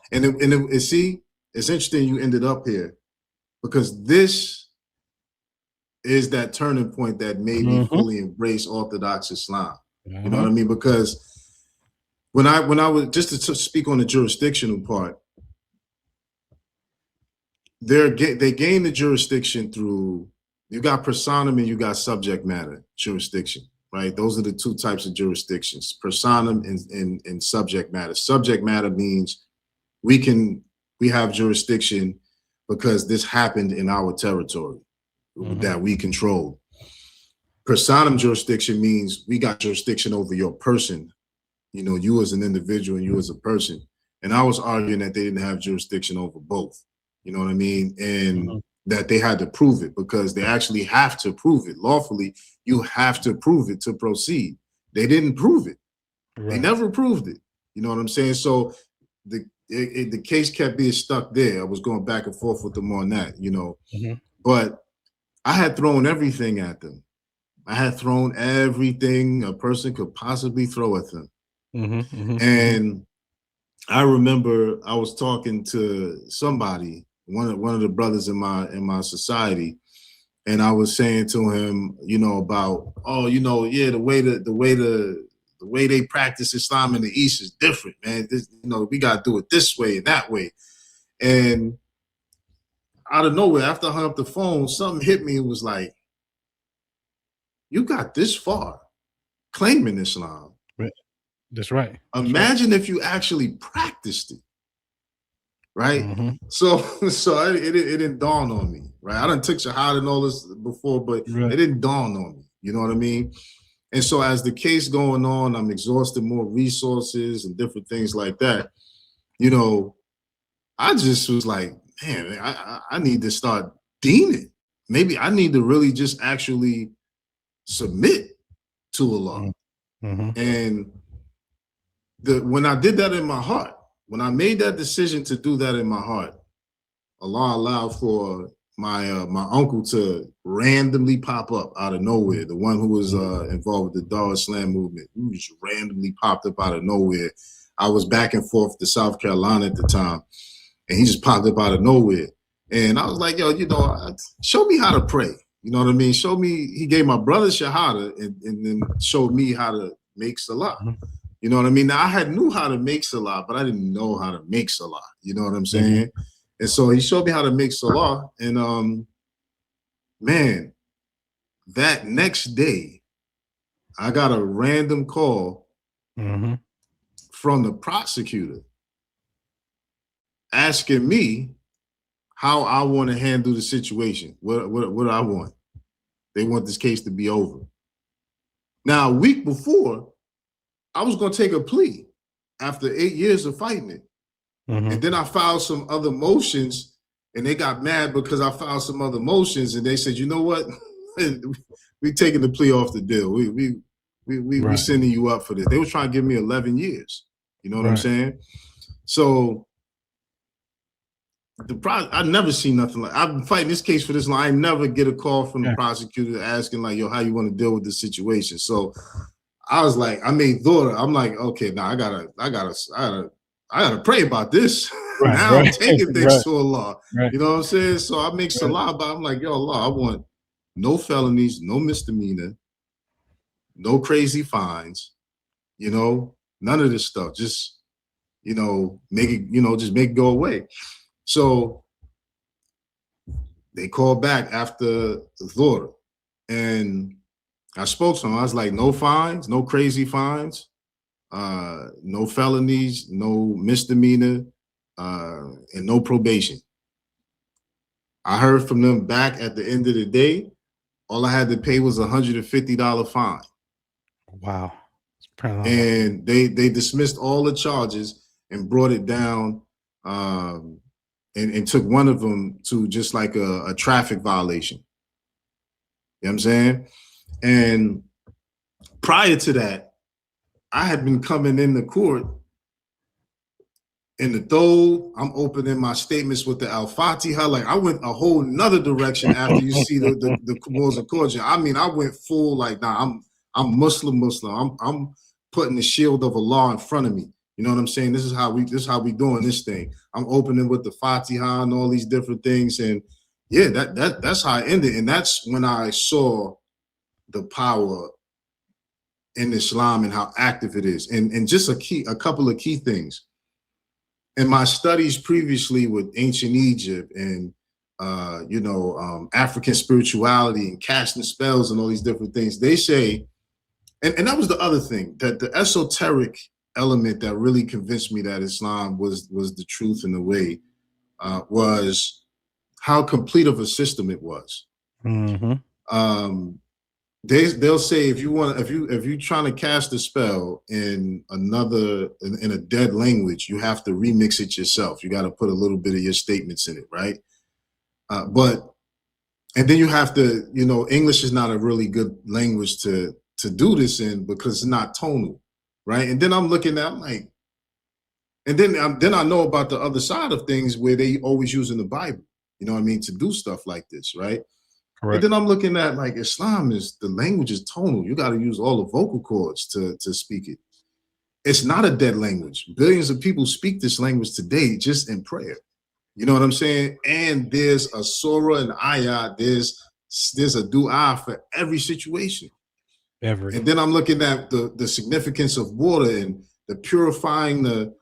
Speaker 1: see, it's interesting you ended up here, because this is that turning point that made me fully embrace Orthodox Islam. You know what I mean? Because when I was, just to speak on the jurisdictional part, they gain the jurisdiction through, you got personam and you got subject matter jurisdiction, right? Those are the two types of jurisdictions, personam and subject matter. Subject matter means we have jurisdiction because this happened in our territory that we control. Personam jurisdiction means we got jurisdiction over your person, you know, you as an individual and you as a person. And I was arguing that they didn't have jurisdiction over both, you know what I mean? And that they had to prove it, because they actually have to prove it lawfully. You have to prove it to proceed. They didn't prove it. They never proved it. You know what I'm saying? So the case kept being stuck there. I was going back and forth with them on that, you know, but I had thrown everything at them. I had thrown everything a person could possibly throw at them. And I remember I was talking to somebody, one of the brothers in my society, and I was saying to him, you know, about, oh, you know, yeah, the way they practice Islam in the East is different, man. This, you know, we gotta do it this way and that way. And out of nowhere, after I hung up the phone, something hit me and was like, you got this far claiming Islam.
Speaker 2: Right. That's right.
Speaker 1: Imagine if you actually practiced it, right? So it didn't dawn on me, right? I done took Shahada and all this before, but it didn't dawn on me. You know what I mean? And so as the case going on, I'm exhausting more resources and different things like that. You know, I just was like, man, I need to start deaning. Maybe I need to really just actually submit to Allah. And when I did that in my heart, when I made that decision to do that in my heart, Allah allowed for my uncle to randomly pop up out of nowhere. The one who was involved with the Dar Islam movement, he just randomly popped up out of nowhere. I was back and forth to South Carolina at the time, and he just popped up out of nowhere. And I was like, yo, you know, show me how to pray. You know what I mean? Show me. He gave my brother Shahada and then showed me how to make Salah. You know what I mean? Now, I knew how to make Salah, but I didn't know how to make Salah. You know what I'm saying? And so he showed me how to make Salah. And man, that next day, I got a random call from the prosecutor asking me how I want to handle the situation. What I want. They want this case to be over. Now, a week before, I was going to take a plea after 8 years of fighting it. And then I filed some other motions, and they got mad because I filed some other motions, and they said, you know what? We taking the plea off the deal. We sending you up for this. They were trying to give me 11 years. You know what I'm saying? So I never seen nothing like. I've been fighting this case for this long. I never get a call from the prosecutor asking like, yo, how you want to deal with this situation? So I was like, I made daughter. I'm like, okay, now I gotta pray about this. Now I'm taking things to Allah. You know what I'm saying? So I make Salah, but I'm like, yo, Allah, I want no felonies, no misdemeanor, no crazy fines, you know, none of this stuff. Just, you know, make it, you know, just make it go away. So they called back after the daughter, and I spoke to them. I was like, no fines, no crazy fines, no felonies, no misdemeanor, and no probation. I heard from them back at the end of the day. All I had to pay was $150 fine.
Speaker 2: Wow.
Speaker 1: And they dismissed all the charges and brought it down, and took one of them to just like a traffic violation. You know what I'm saying? And prior to that, I had been coming in the court in the throw, I'm opening my statements with the Al-Fatiha. Like I went a whole nother direction after you see the Moors of Morocco. I mean, I went full like, nah, I'm Muslim. I'm putting the shield of Allah in front of me. You know what I'm saying? This is how we doing this thing. I'm opening with the Fatiha and all these different things. And yeah, that's how I ended. And that's when I saw the power in Islam and how active it is. And just a couple of key things. In my studies previously with ancient Egypt and African spirituality and casting spells and all these different things, they say, and that was the other thing, that the esoteric element that really convinced me that Islam was the truth in the way, was how complete of a system it was. Mm-hmm. They'll say if you're trying to cast a spell in a dead language, you have to remix it yourself. You got to put a little bit of your statements in it, right? And then you have to, English is not a really good language to do this in because it's not tonal, right? And then I'm looking at, I'm like, and then I know about the other side of things where they always using the Bible, you know what I mean, to do stuff like this, right? Correct. And then I'm looking at like Islam is the language is tonal. You got to use all the vocal cords to speak it. It's not a dead language. Billions of people speak this language today just in prayer. You know what I'm saying? And there's a surah and ayah. There's a dua for every situation. And then I'm looking at the significance of water and the purifying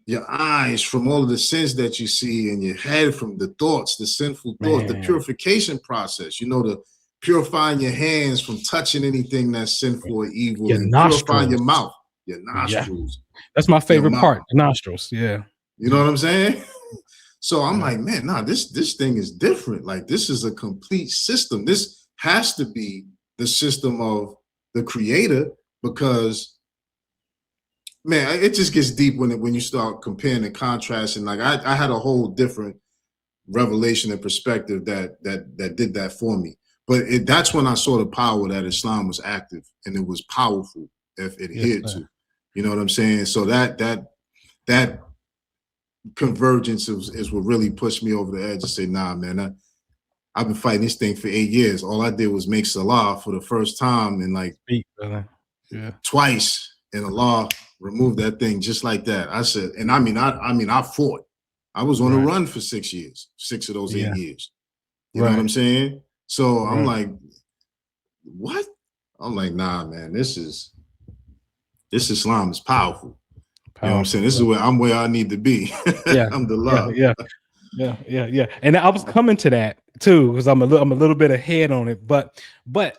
Speaker 1: your eyes from all of the sins that you see and your head from the thoughts, the sinful thoughts, the purification process, the purifying your hands from touching anything that's sinful or evil, and purifying your mouth, your nostrils.
Speaker 2: Yeah. That's my favorite part, the nostrils. Yeah.
Speaker 1: You know what I'm saying? So I'm like, man, nah, this thing is different. Like this is a complete system. This has to be the system of the creator because man, it just gets deep when you start comparing and contrasting. Like I had a whole different revelation and perspective that did that for me. But that's when I saw the power that Islam was active and it was powerful if it adhered to. You know what I'm saying? So that convergence is what really pushed me over the edge to say, nah, man, I've been fighting this thing for 8 years. All I did was make salah for the first time and like twice, and Allah removed that thing just like that. I said, and I mean, I fought. I was on a run for 6 years, 6 of those 8 years. You know what I'm saying? So I'm like, what? I'm like, nah, man, this Islam is powerful. You know what I'm saying? This is where I need to be.
Speaker 2: Yeah.
Speaker 1: I'm the love.
Speaker 2: Yeah. And I was coming to that too, because I'm a little bit ahead on it. But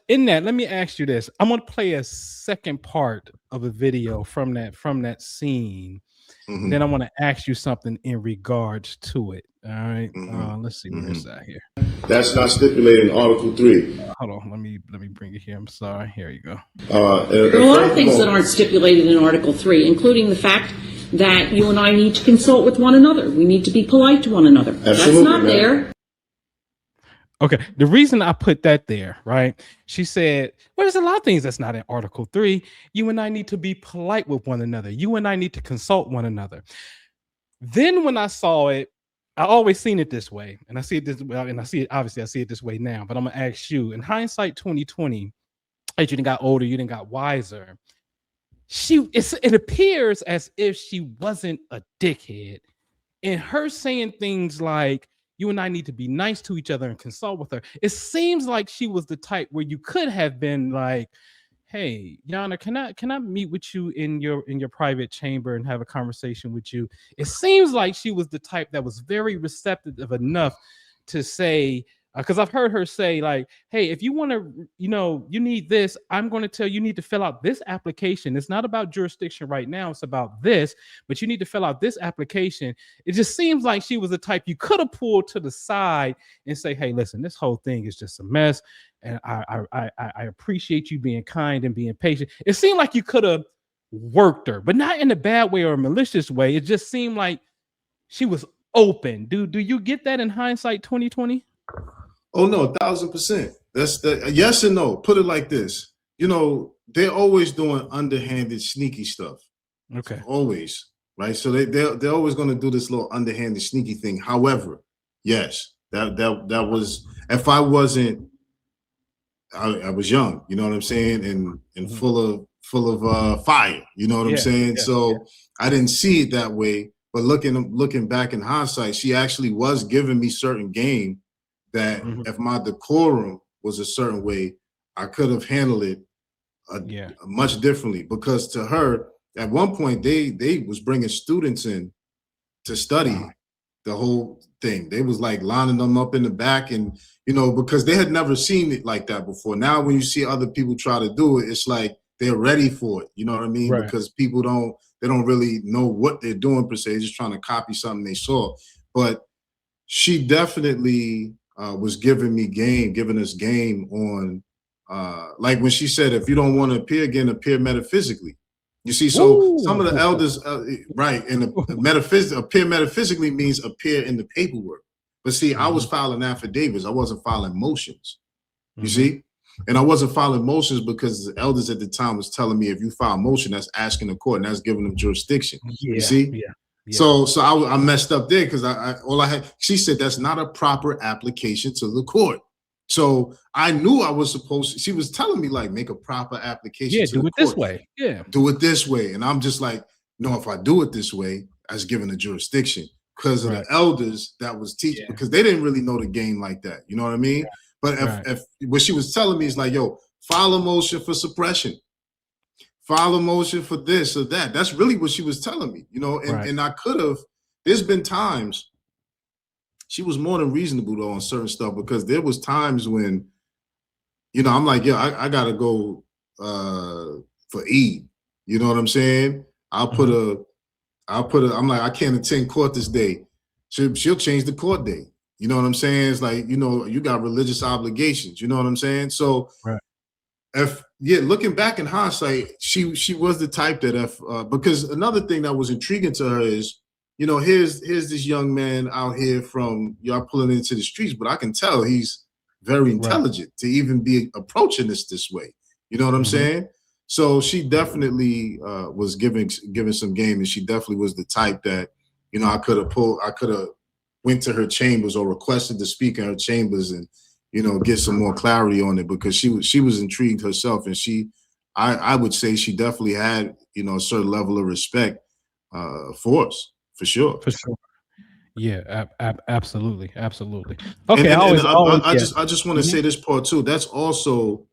Speaker 2: in that, let me ask you this. I'm gonna play a second part of a video from that scene. Mm-hmm. Then I want to ask you something in regards to it. All right. Mm-hmm. Let's see where it's at here.
Speaker 1: That's not stipulated in Article 3.
Speaker 2: Hold on. Let me bring it here. I'm sorry. Here you go.
Speaker 6: There are a lot of things that aren't stipulated in Article 3, including the fact that you and I need to consult with one another. We need to be polite to one another. Absolutely, that's not there.
Speaker 2: Okay, the reason I put that there, right? She said, well, there's a lot of things that's not in Article 3. You and I need to be polite with one another. You and I need to consult one another. Then when I saw it, I always seen it this way. And I see it this way, and I see it this way now. But I'm gonna ask you, in hindsight 2020, as you done got older, you done got wiser. It appears as if she wasn't a dickhead. And her saying things like, you and I need to be nice to each other and consult with her. It seems like she was the type where you could have been like, hey, Yana, can I meet with you in your private chamber and have a conversation with you? It seems like she was the type that was very receptive enough to say, because I've heard her say like, hey, if you want to, you need this, I'm going to tell you need to fill out this application. It's not about jurisdiction right now. It's about this, but you need to fill out this application. It just seems like she was the type you could have pulled to the side and say, hey, listen, this whole thing is just a mess. And I appreciate you being kind and being patient. It seemed like you could have worked her, but not in a bad way or a malicious way. It just seemed like she was open. Do you get that in hindsight 2020?
Speaker 1: Oh no, 1,000%. That's the yes and no. Put it like this. you know, they're always doing underhanded, sneaky stuff.
Speaker 2: Okay.
Speaker 1: Always, right? So they're always going to do this little underhanded, sneaky thing. However, yes, that was, if I wasn't, I was young, you know what I'm saying, and full of fire, you know what I'm saying. So I didn't see it that way. But looking back in hindsight, she actually was giving me certain game that if my decorum was a certain way, I could have handled it much differently. Because to her, at one point, they was bringing students in to study the whole thing. They was like lining them up in the back, and you know, because they had never seen it like that before. Now, when you see other people try to do it, it's like they're ready for it. You know what I mean? Because people don't really know what they're doing per se. They're just trying to copy something they saw. But she definitely was giving us game on like when she said, if you don't want to appear again, appear metaphysically. You see, so some of the elders, right, and appear metaphysically means appear in the paperwork. But see, I was filing affidavits. I wasn't filing motions. You see? And I wasn't filing motions because the elders at the time was telling me, if you file a motion, that's asking the court and that's giving them jurisdiction. You see? So I messed up there because she said that's not a proper application to the court. So I knew I was supposed to, she was telling me like, make a proper application to the court.
Speaker 2: This way.
Speaker 1: Do it this way. And I'm just like, no, if I do it this way, I was given the jurisdiction because of the elders that was teaching, because they didn't really know the game like that. You know what I mean? But if what she was telling me is like, yo, file a motion for suppression, file a motion for this or that. That's really what she was telling me, you know, and I could have, there's been times she was more than reasonable though on certain stuff, because there was times when, you know, I'm like, yeah, I gotta go for Eid. You know what I'm saying? I'm like, I can't attend court this day. She'll change the court date. You know what I'm saying? It's like, you know, you got religious obligations. You know what I'm saying? So looking back in hindsight, she was the type that because another thing that was intriguing to her is, you know, here's this young man out here from, y'all pulling into the streets, but I can tell he's very intelligent to even be approaching this way. You know what I'm saying? So she definitely was giving some game, and she definitely was the type that, you know, I could have went to her chambers or requested to speak in her chambers and, you know, get some more clarity on it, because she was intrigued herself, and I would say she definitely had, you know, a certain level of respect for us. For sure.
Speaker 2: Yeah, absolutely. Okay,
Speaker 1: I just want to say this part too. That's also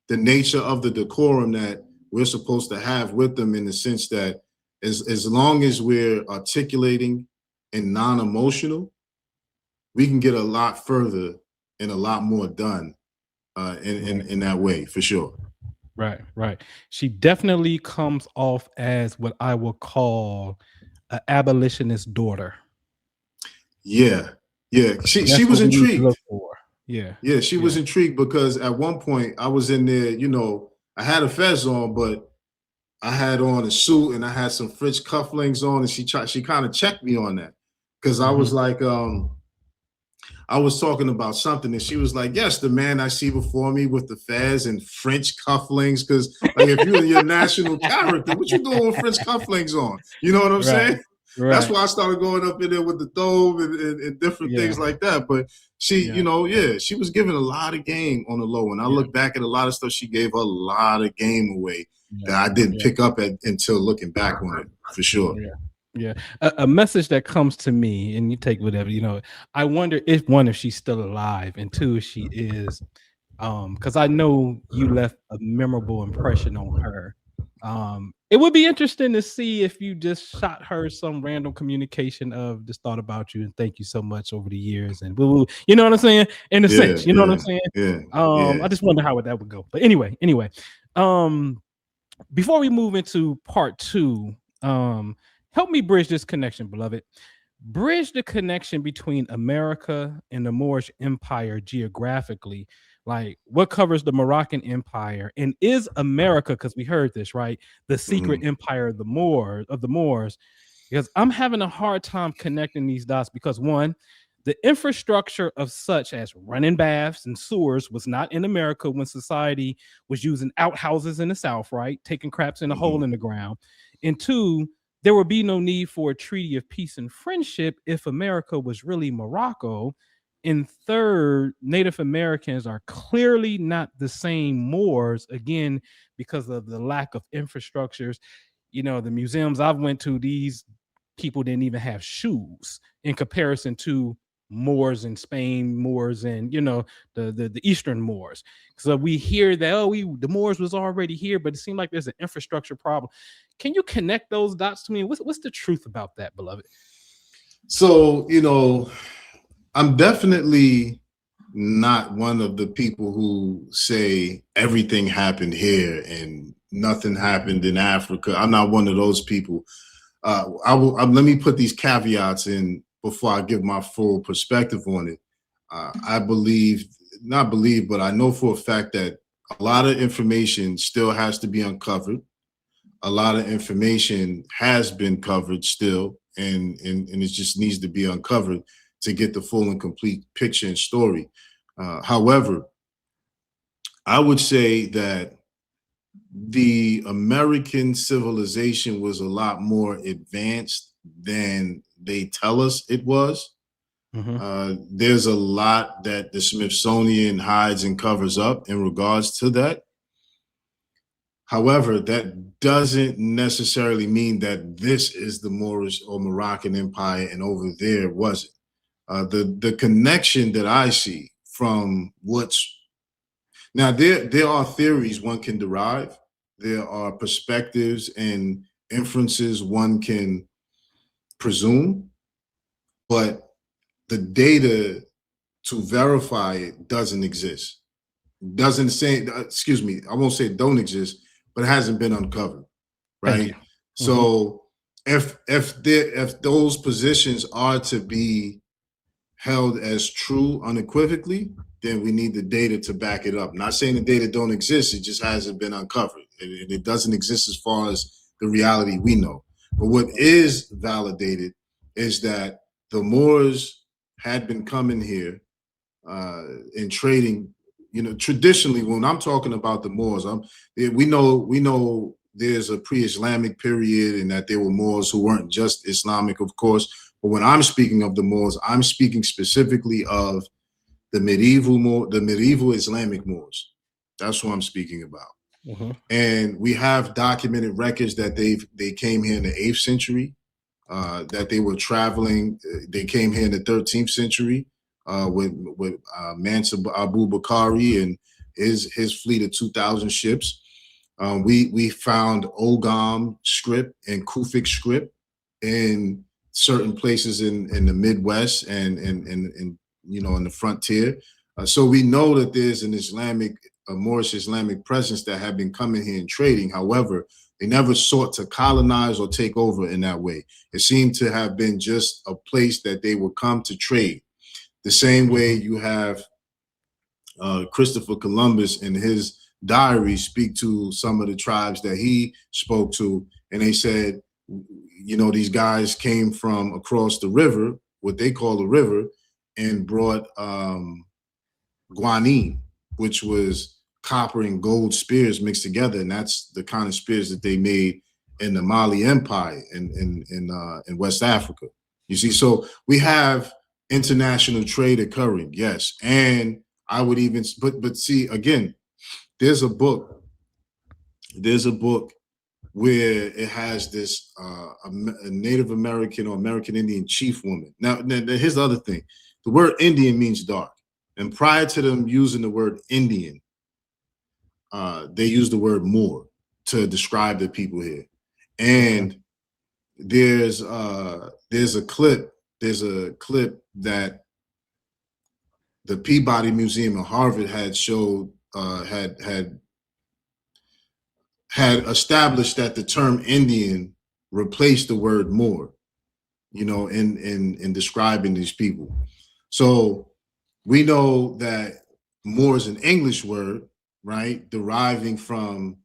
Speaker 1: the nature of the decorum that we're supposed to have with them, in the sense that as long as we're articulating and non-emotional, we can get a lot further and a lot more done in that way, for sure.
Speaker 2: Right. She definitely comes off as what I would call an abolitionist daughter.
Speaker 1: Yeah. She was intrigued. She was intrigued, because at one point I was in there, you know, I had a fez on, but I had on a suit and I had some French cufflinks on, and she kind of checked me on that, because I was like, I was talking about something, and she was like, yes, the man I see before me with the fez and French cufflinks, because like, if you're your national character, what you doing with French cufflinks on? You know what I'm saying? That's why I started going up in there with the dove and different things like that. But she, you know, she was giving a lot of game on the low. And I look back at a lot of stuff, she gave a lot of game away that I didn't pick up until looking back on it, for sure.
Speaker 2: A message that comes to me, and you take whatever, you know, I wonder if she's still alive, and two, if she is, because I know you left a memorable impression on her. It would be interesting to see if you just shot her some random communication of just thought about you and thank you so much over the years, and you know what I'm saying? In a sense, you know what I'm saying? I just wonder how that would go. But anyway, before we move into part 2, help me bridge this connection, beloved. Bridge the connection between America and the Moorish Empire geographically. Like, what covers the Moroccan Empire, and is America, because we heard this, right, the secret empire of the Moors? Because I'm having a hard time connecting these dots, because one, The infrastructure of such as running baths and sewers was not in America when society was using outhouses in the South, right? Taking craps in a hole in the ground. And two, there would be no need for a treaty of peace and friendship if America was really Morocco. And third, Native Americans are clearly not the same Moors, again, because of the lack of infrastructures. You know, the museums I've went to, these people didn't even have shoes in comparison to Moors in Spain, Moors and, you know, the Eastern Moors. So we hear that, oh, the Moors was already here, but it seemed like there's an infrastructure problem. Can you connect those dots to me? What's the truth about that, beloved?
Speaker 1: So, you know, I'm definitely not one of the people who say everything happened here and nothing happened in Africa. I'm not one of those people. Let me put these caveats in before I give my full perspective on it. I but I know for a fact that a lot of information still has to be uncovered. A lot of information has been covered still, and it just needs to be uncovered to get the full and complete picture and story. However, I would say that the American civilization was a lot more advanced than they tell us it was. There's a lot that the Smithsonian hides and covers up in regards to that. However, that doesn't necessarily mean that this is the Moorish or Moroccan Empire and over there wasn't. The connection that I see from now there are theories one can derive. There are perspectives and inferences one can presume, but the data to verify it doesn't exist. Doesn't say, excuse me, I won't say it don't exist, but it hasn't been uncovered, right? So if those positions are to be held as true unequivocally, then we need the data to back it up. Not saying the data don't exist, it just hasn't been uncovered. It doesn't exist as far as the reality we know. But what is validated is that the Moors had been coming here and trading. You know, traditionally, when I'm talking about the Moors, we know there's a pre-Islamic period and that there were Moors who weren't just Islamic, of course. But when I'm speaking of the Moors, I'm speaking specifically of the medieval Islamic Moors. That's what I'm speaking about. And we have documented records that they came here in the 8th century, that they were traveling. They came here in the 13th century with Mansa Abu Bakari and his fleet of 2,000 ships. We found Ogham script and Kufic script in certain places in the Midwest and you know, in the frontier. So we know that there's a Moorish Islamic presence that have been coming here and trading. However, they never sought to colonize or take over in that way. It seemed to have been just a place that they would come to trade. The same way you have Christopher Columbus in his diary speak to some of the tribes that he spoke to, and they said, you know, these guys came from across the river, what they call the river, and brought guanine, which was copper and gold spears mixed together, and that's the kind of spears that they made in the Mali Empire in West Africa. You see, so we have international trade occurring, yes, and I would even, but see, again, there's a book where it has this a Native American or American Indian chief woman. Now, here's the other thing. The word Indian means dark. And prior to them using the word Indian, they used the word Moor to describe the people here. And there's a clip that the Peabody Museum in Harvard had showed, had established that the term Indian replaced the word Moor, you know, in describing these people. So we know that Moor is an English word, right? Deriving from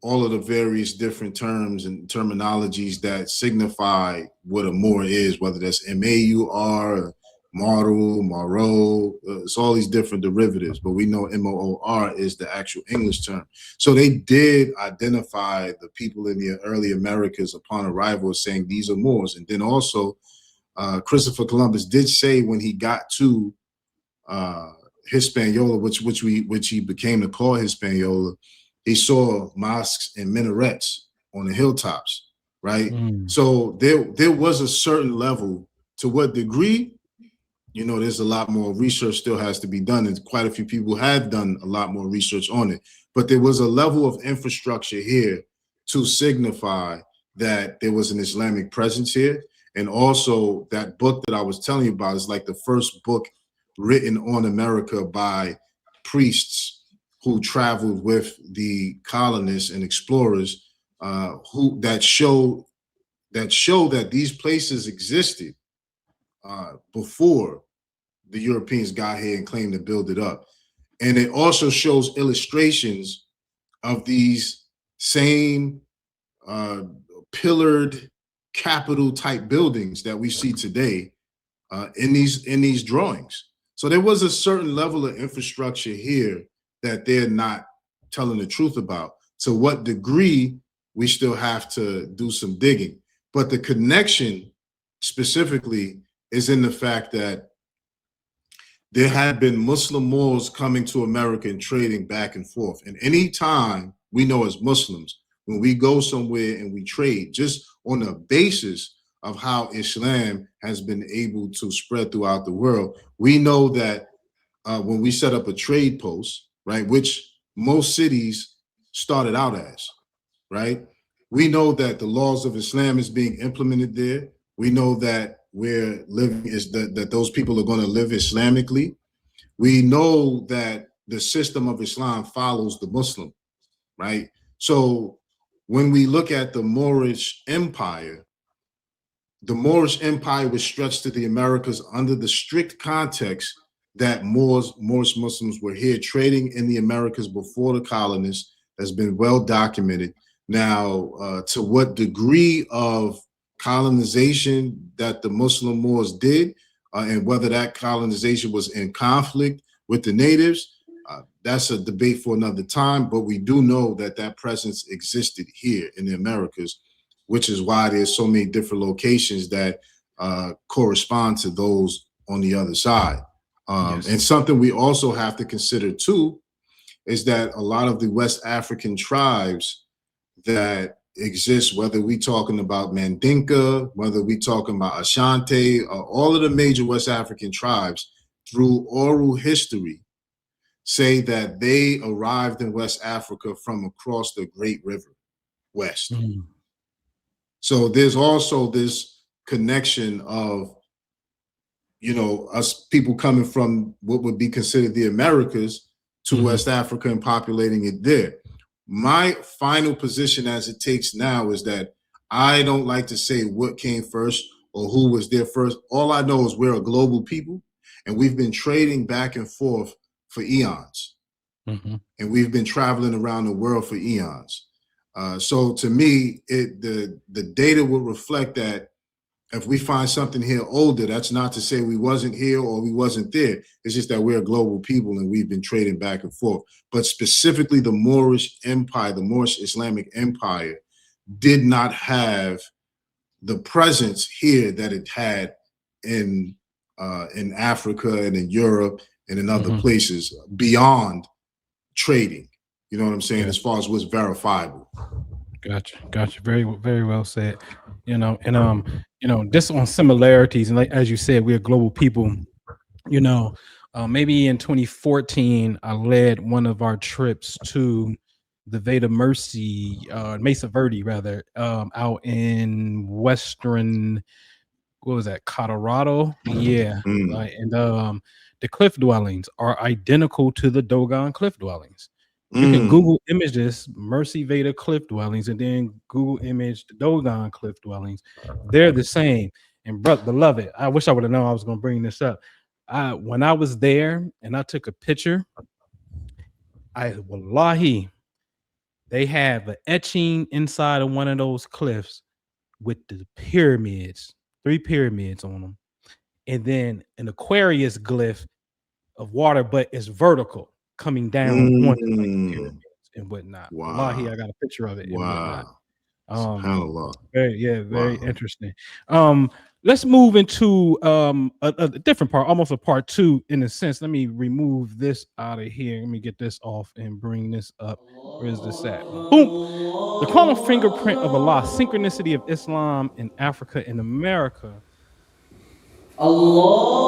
Speaker 1: all of the various different terms and terminologies that signify what a Moor is, whether that's M-A-U-R, Moro, it's all these different derivatives, but we know Moor is the actual English term. So they did identify the people in the early Americas upon arrival as saying these are Moors. And then also Christopher Columbus did say when he got to Hispaniola, which he became to call Hispaniola, he saw mosques and minarets on the hilltops, right? So there was a certain level. To what degree? You know, there's a lot more research still has to be done, and quite a few people have done a lot more research on it. But there was a level of infrastructure here to signify that there was an Islamic presence here. And also that book that I was telling you about is like the first book written on America by priests who traveled with the colonists and explorers who show that these places existed before the Europeans got here and claimed to build it up. And it also shows illustrations of these same pillared capital type buildings that we see today in these drawings. So there was a certain level of infrastructure here that they're not telling the truth about. To what degree, we still have to do some digging. But the connection specifically is in the fact that there had been Muslim Moors coming to America and trading back and forth. And any time we know as Muslims, when we go somewhere and we trade, just on the basis of how Islam has been able to spread throughout the world, we know that when we set up a trade post, right, which most cities started out as, right, we know that the laws of Islam is being implemented there. We know that we're living is that those people are going to live Islamically. We know that the system of Islam follows the Muslim, right? So when we look at the Moorish Empire was stretched to the Americas under the strict context that Moorish Muslims were here trading in the Americas before the colonists. Has been well documented. Now, to what degree of colonization that the Muslim Moors did, and whether that colonization was in conflict with the natives, that's a debate for another time. But we do know that that presence existed here in the Americas, which is why there's so many different locations that correspond to those on the other side. Yes. And something we also have to consider too is that a lot of the West African tribes that exist, whether we talking about Mandinka, whether we talking about Ashanti, all of the major West African tribes through oral history say that they arrived in West Africa from across the Great River West. So there's also this connection of, you know, us people coming from what would be considered the Americas to West Africa and populating it there. My final position as it takes now is that I don't like to say what came first or who was there first. All I know is we're a global people and we've been trading back and forth for eons. And we've been traveling around the world for eons. So to me, the data will reflect that if we find something here older, that's not to say we wasn't here or we wasn't there. It's just that we're a global people and we've been trading back and forth. But specifically the Moorish Empire, the Moorish Islamic Empire did not have the presence here that it had in Africa and in Europe and in other places beyond trading. You know what I'm saying? As far as what's verifiable.
Speaker 2: Gotcha. Very, very well said. You know, and you know, just on similarities, and like as you said, we're global people. You know, maybe in 2014, I led one of our trips to the Veda Mercy, Mesa Verde, rather, out in western, what was that, Colorado? Yeah, and the cliff dwellings are identical to the Dogon cliff dwellings. You can Google image this Mercy Veda cliff dwellings and then Google image the Dogon cliff dwellings. They're the same. And beloved, I wish I would have known I was going to bring this up. When I was there and I took a picture, wallahi, they have an etching inside of one of those cliffs with the pyramids, 3 pyramids on them. and then an Aquarius glyph of water, but it's vertical, coming down onto like the pyramids and whatnot.
Speaker 1: Wow.
Speaker 2: Wallahi, I got a picture of it and whatnot.
Speaker 1: SubhanAllah.
Speaker 2: Very interesting. Let's move into a different part, almost a part two in a sense. Let me remove this out of here. Let me get this off and bring this up. Where's this at? Boom. The chrono fingerprint of Allah, synchronicity of Islam in Africa and America.
Speaker 5: Allah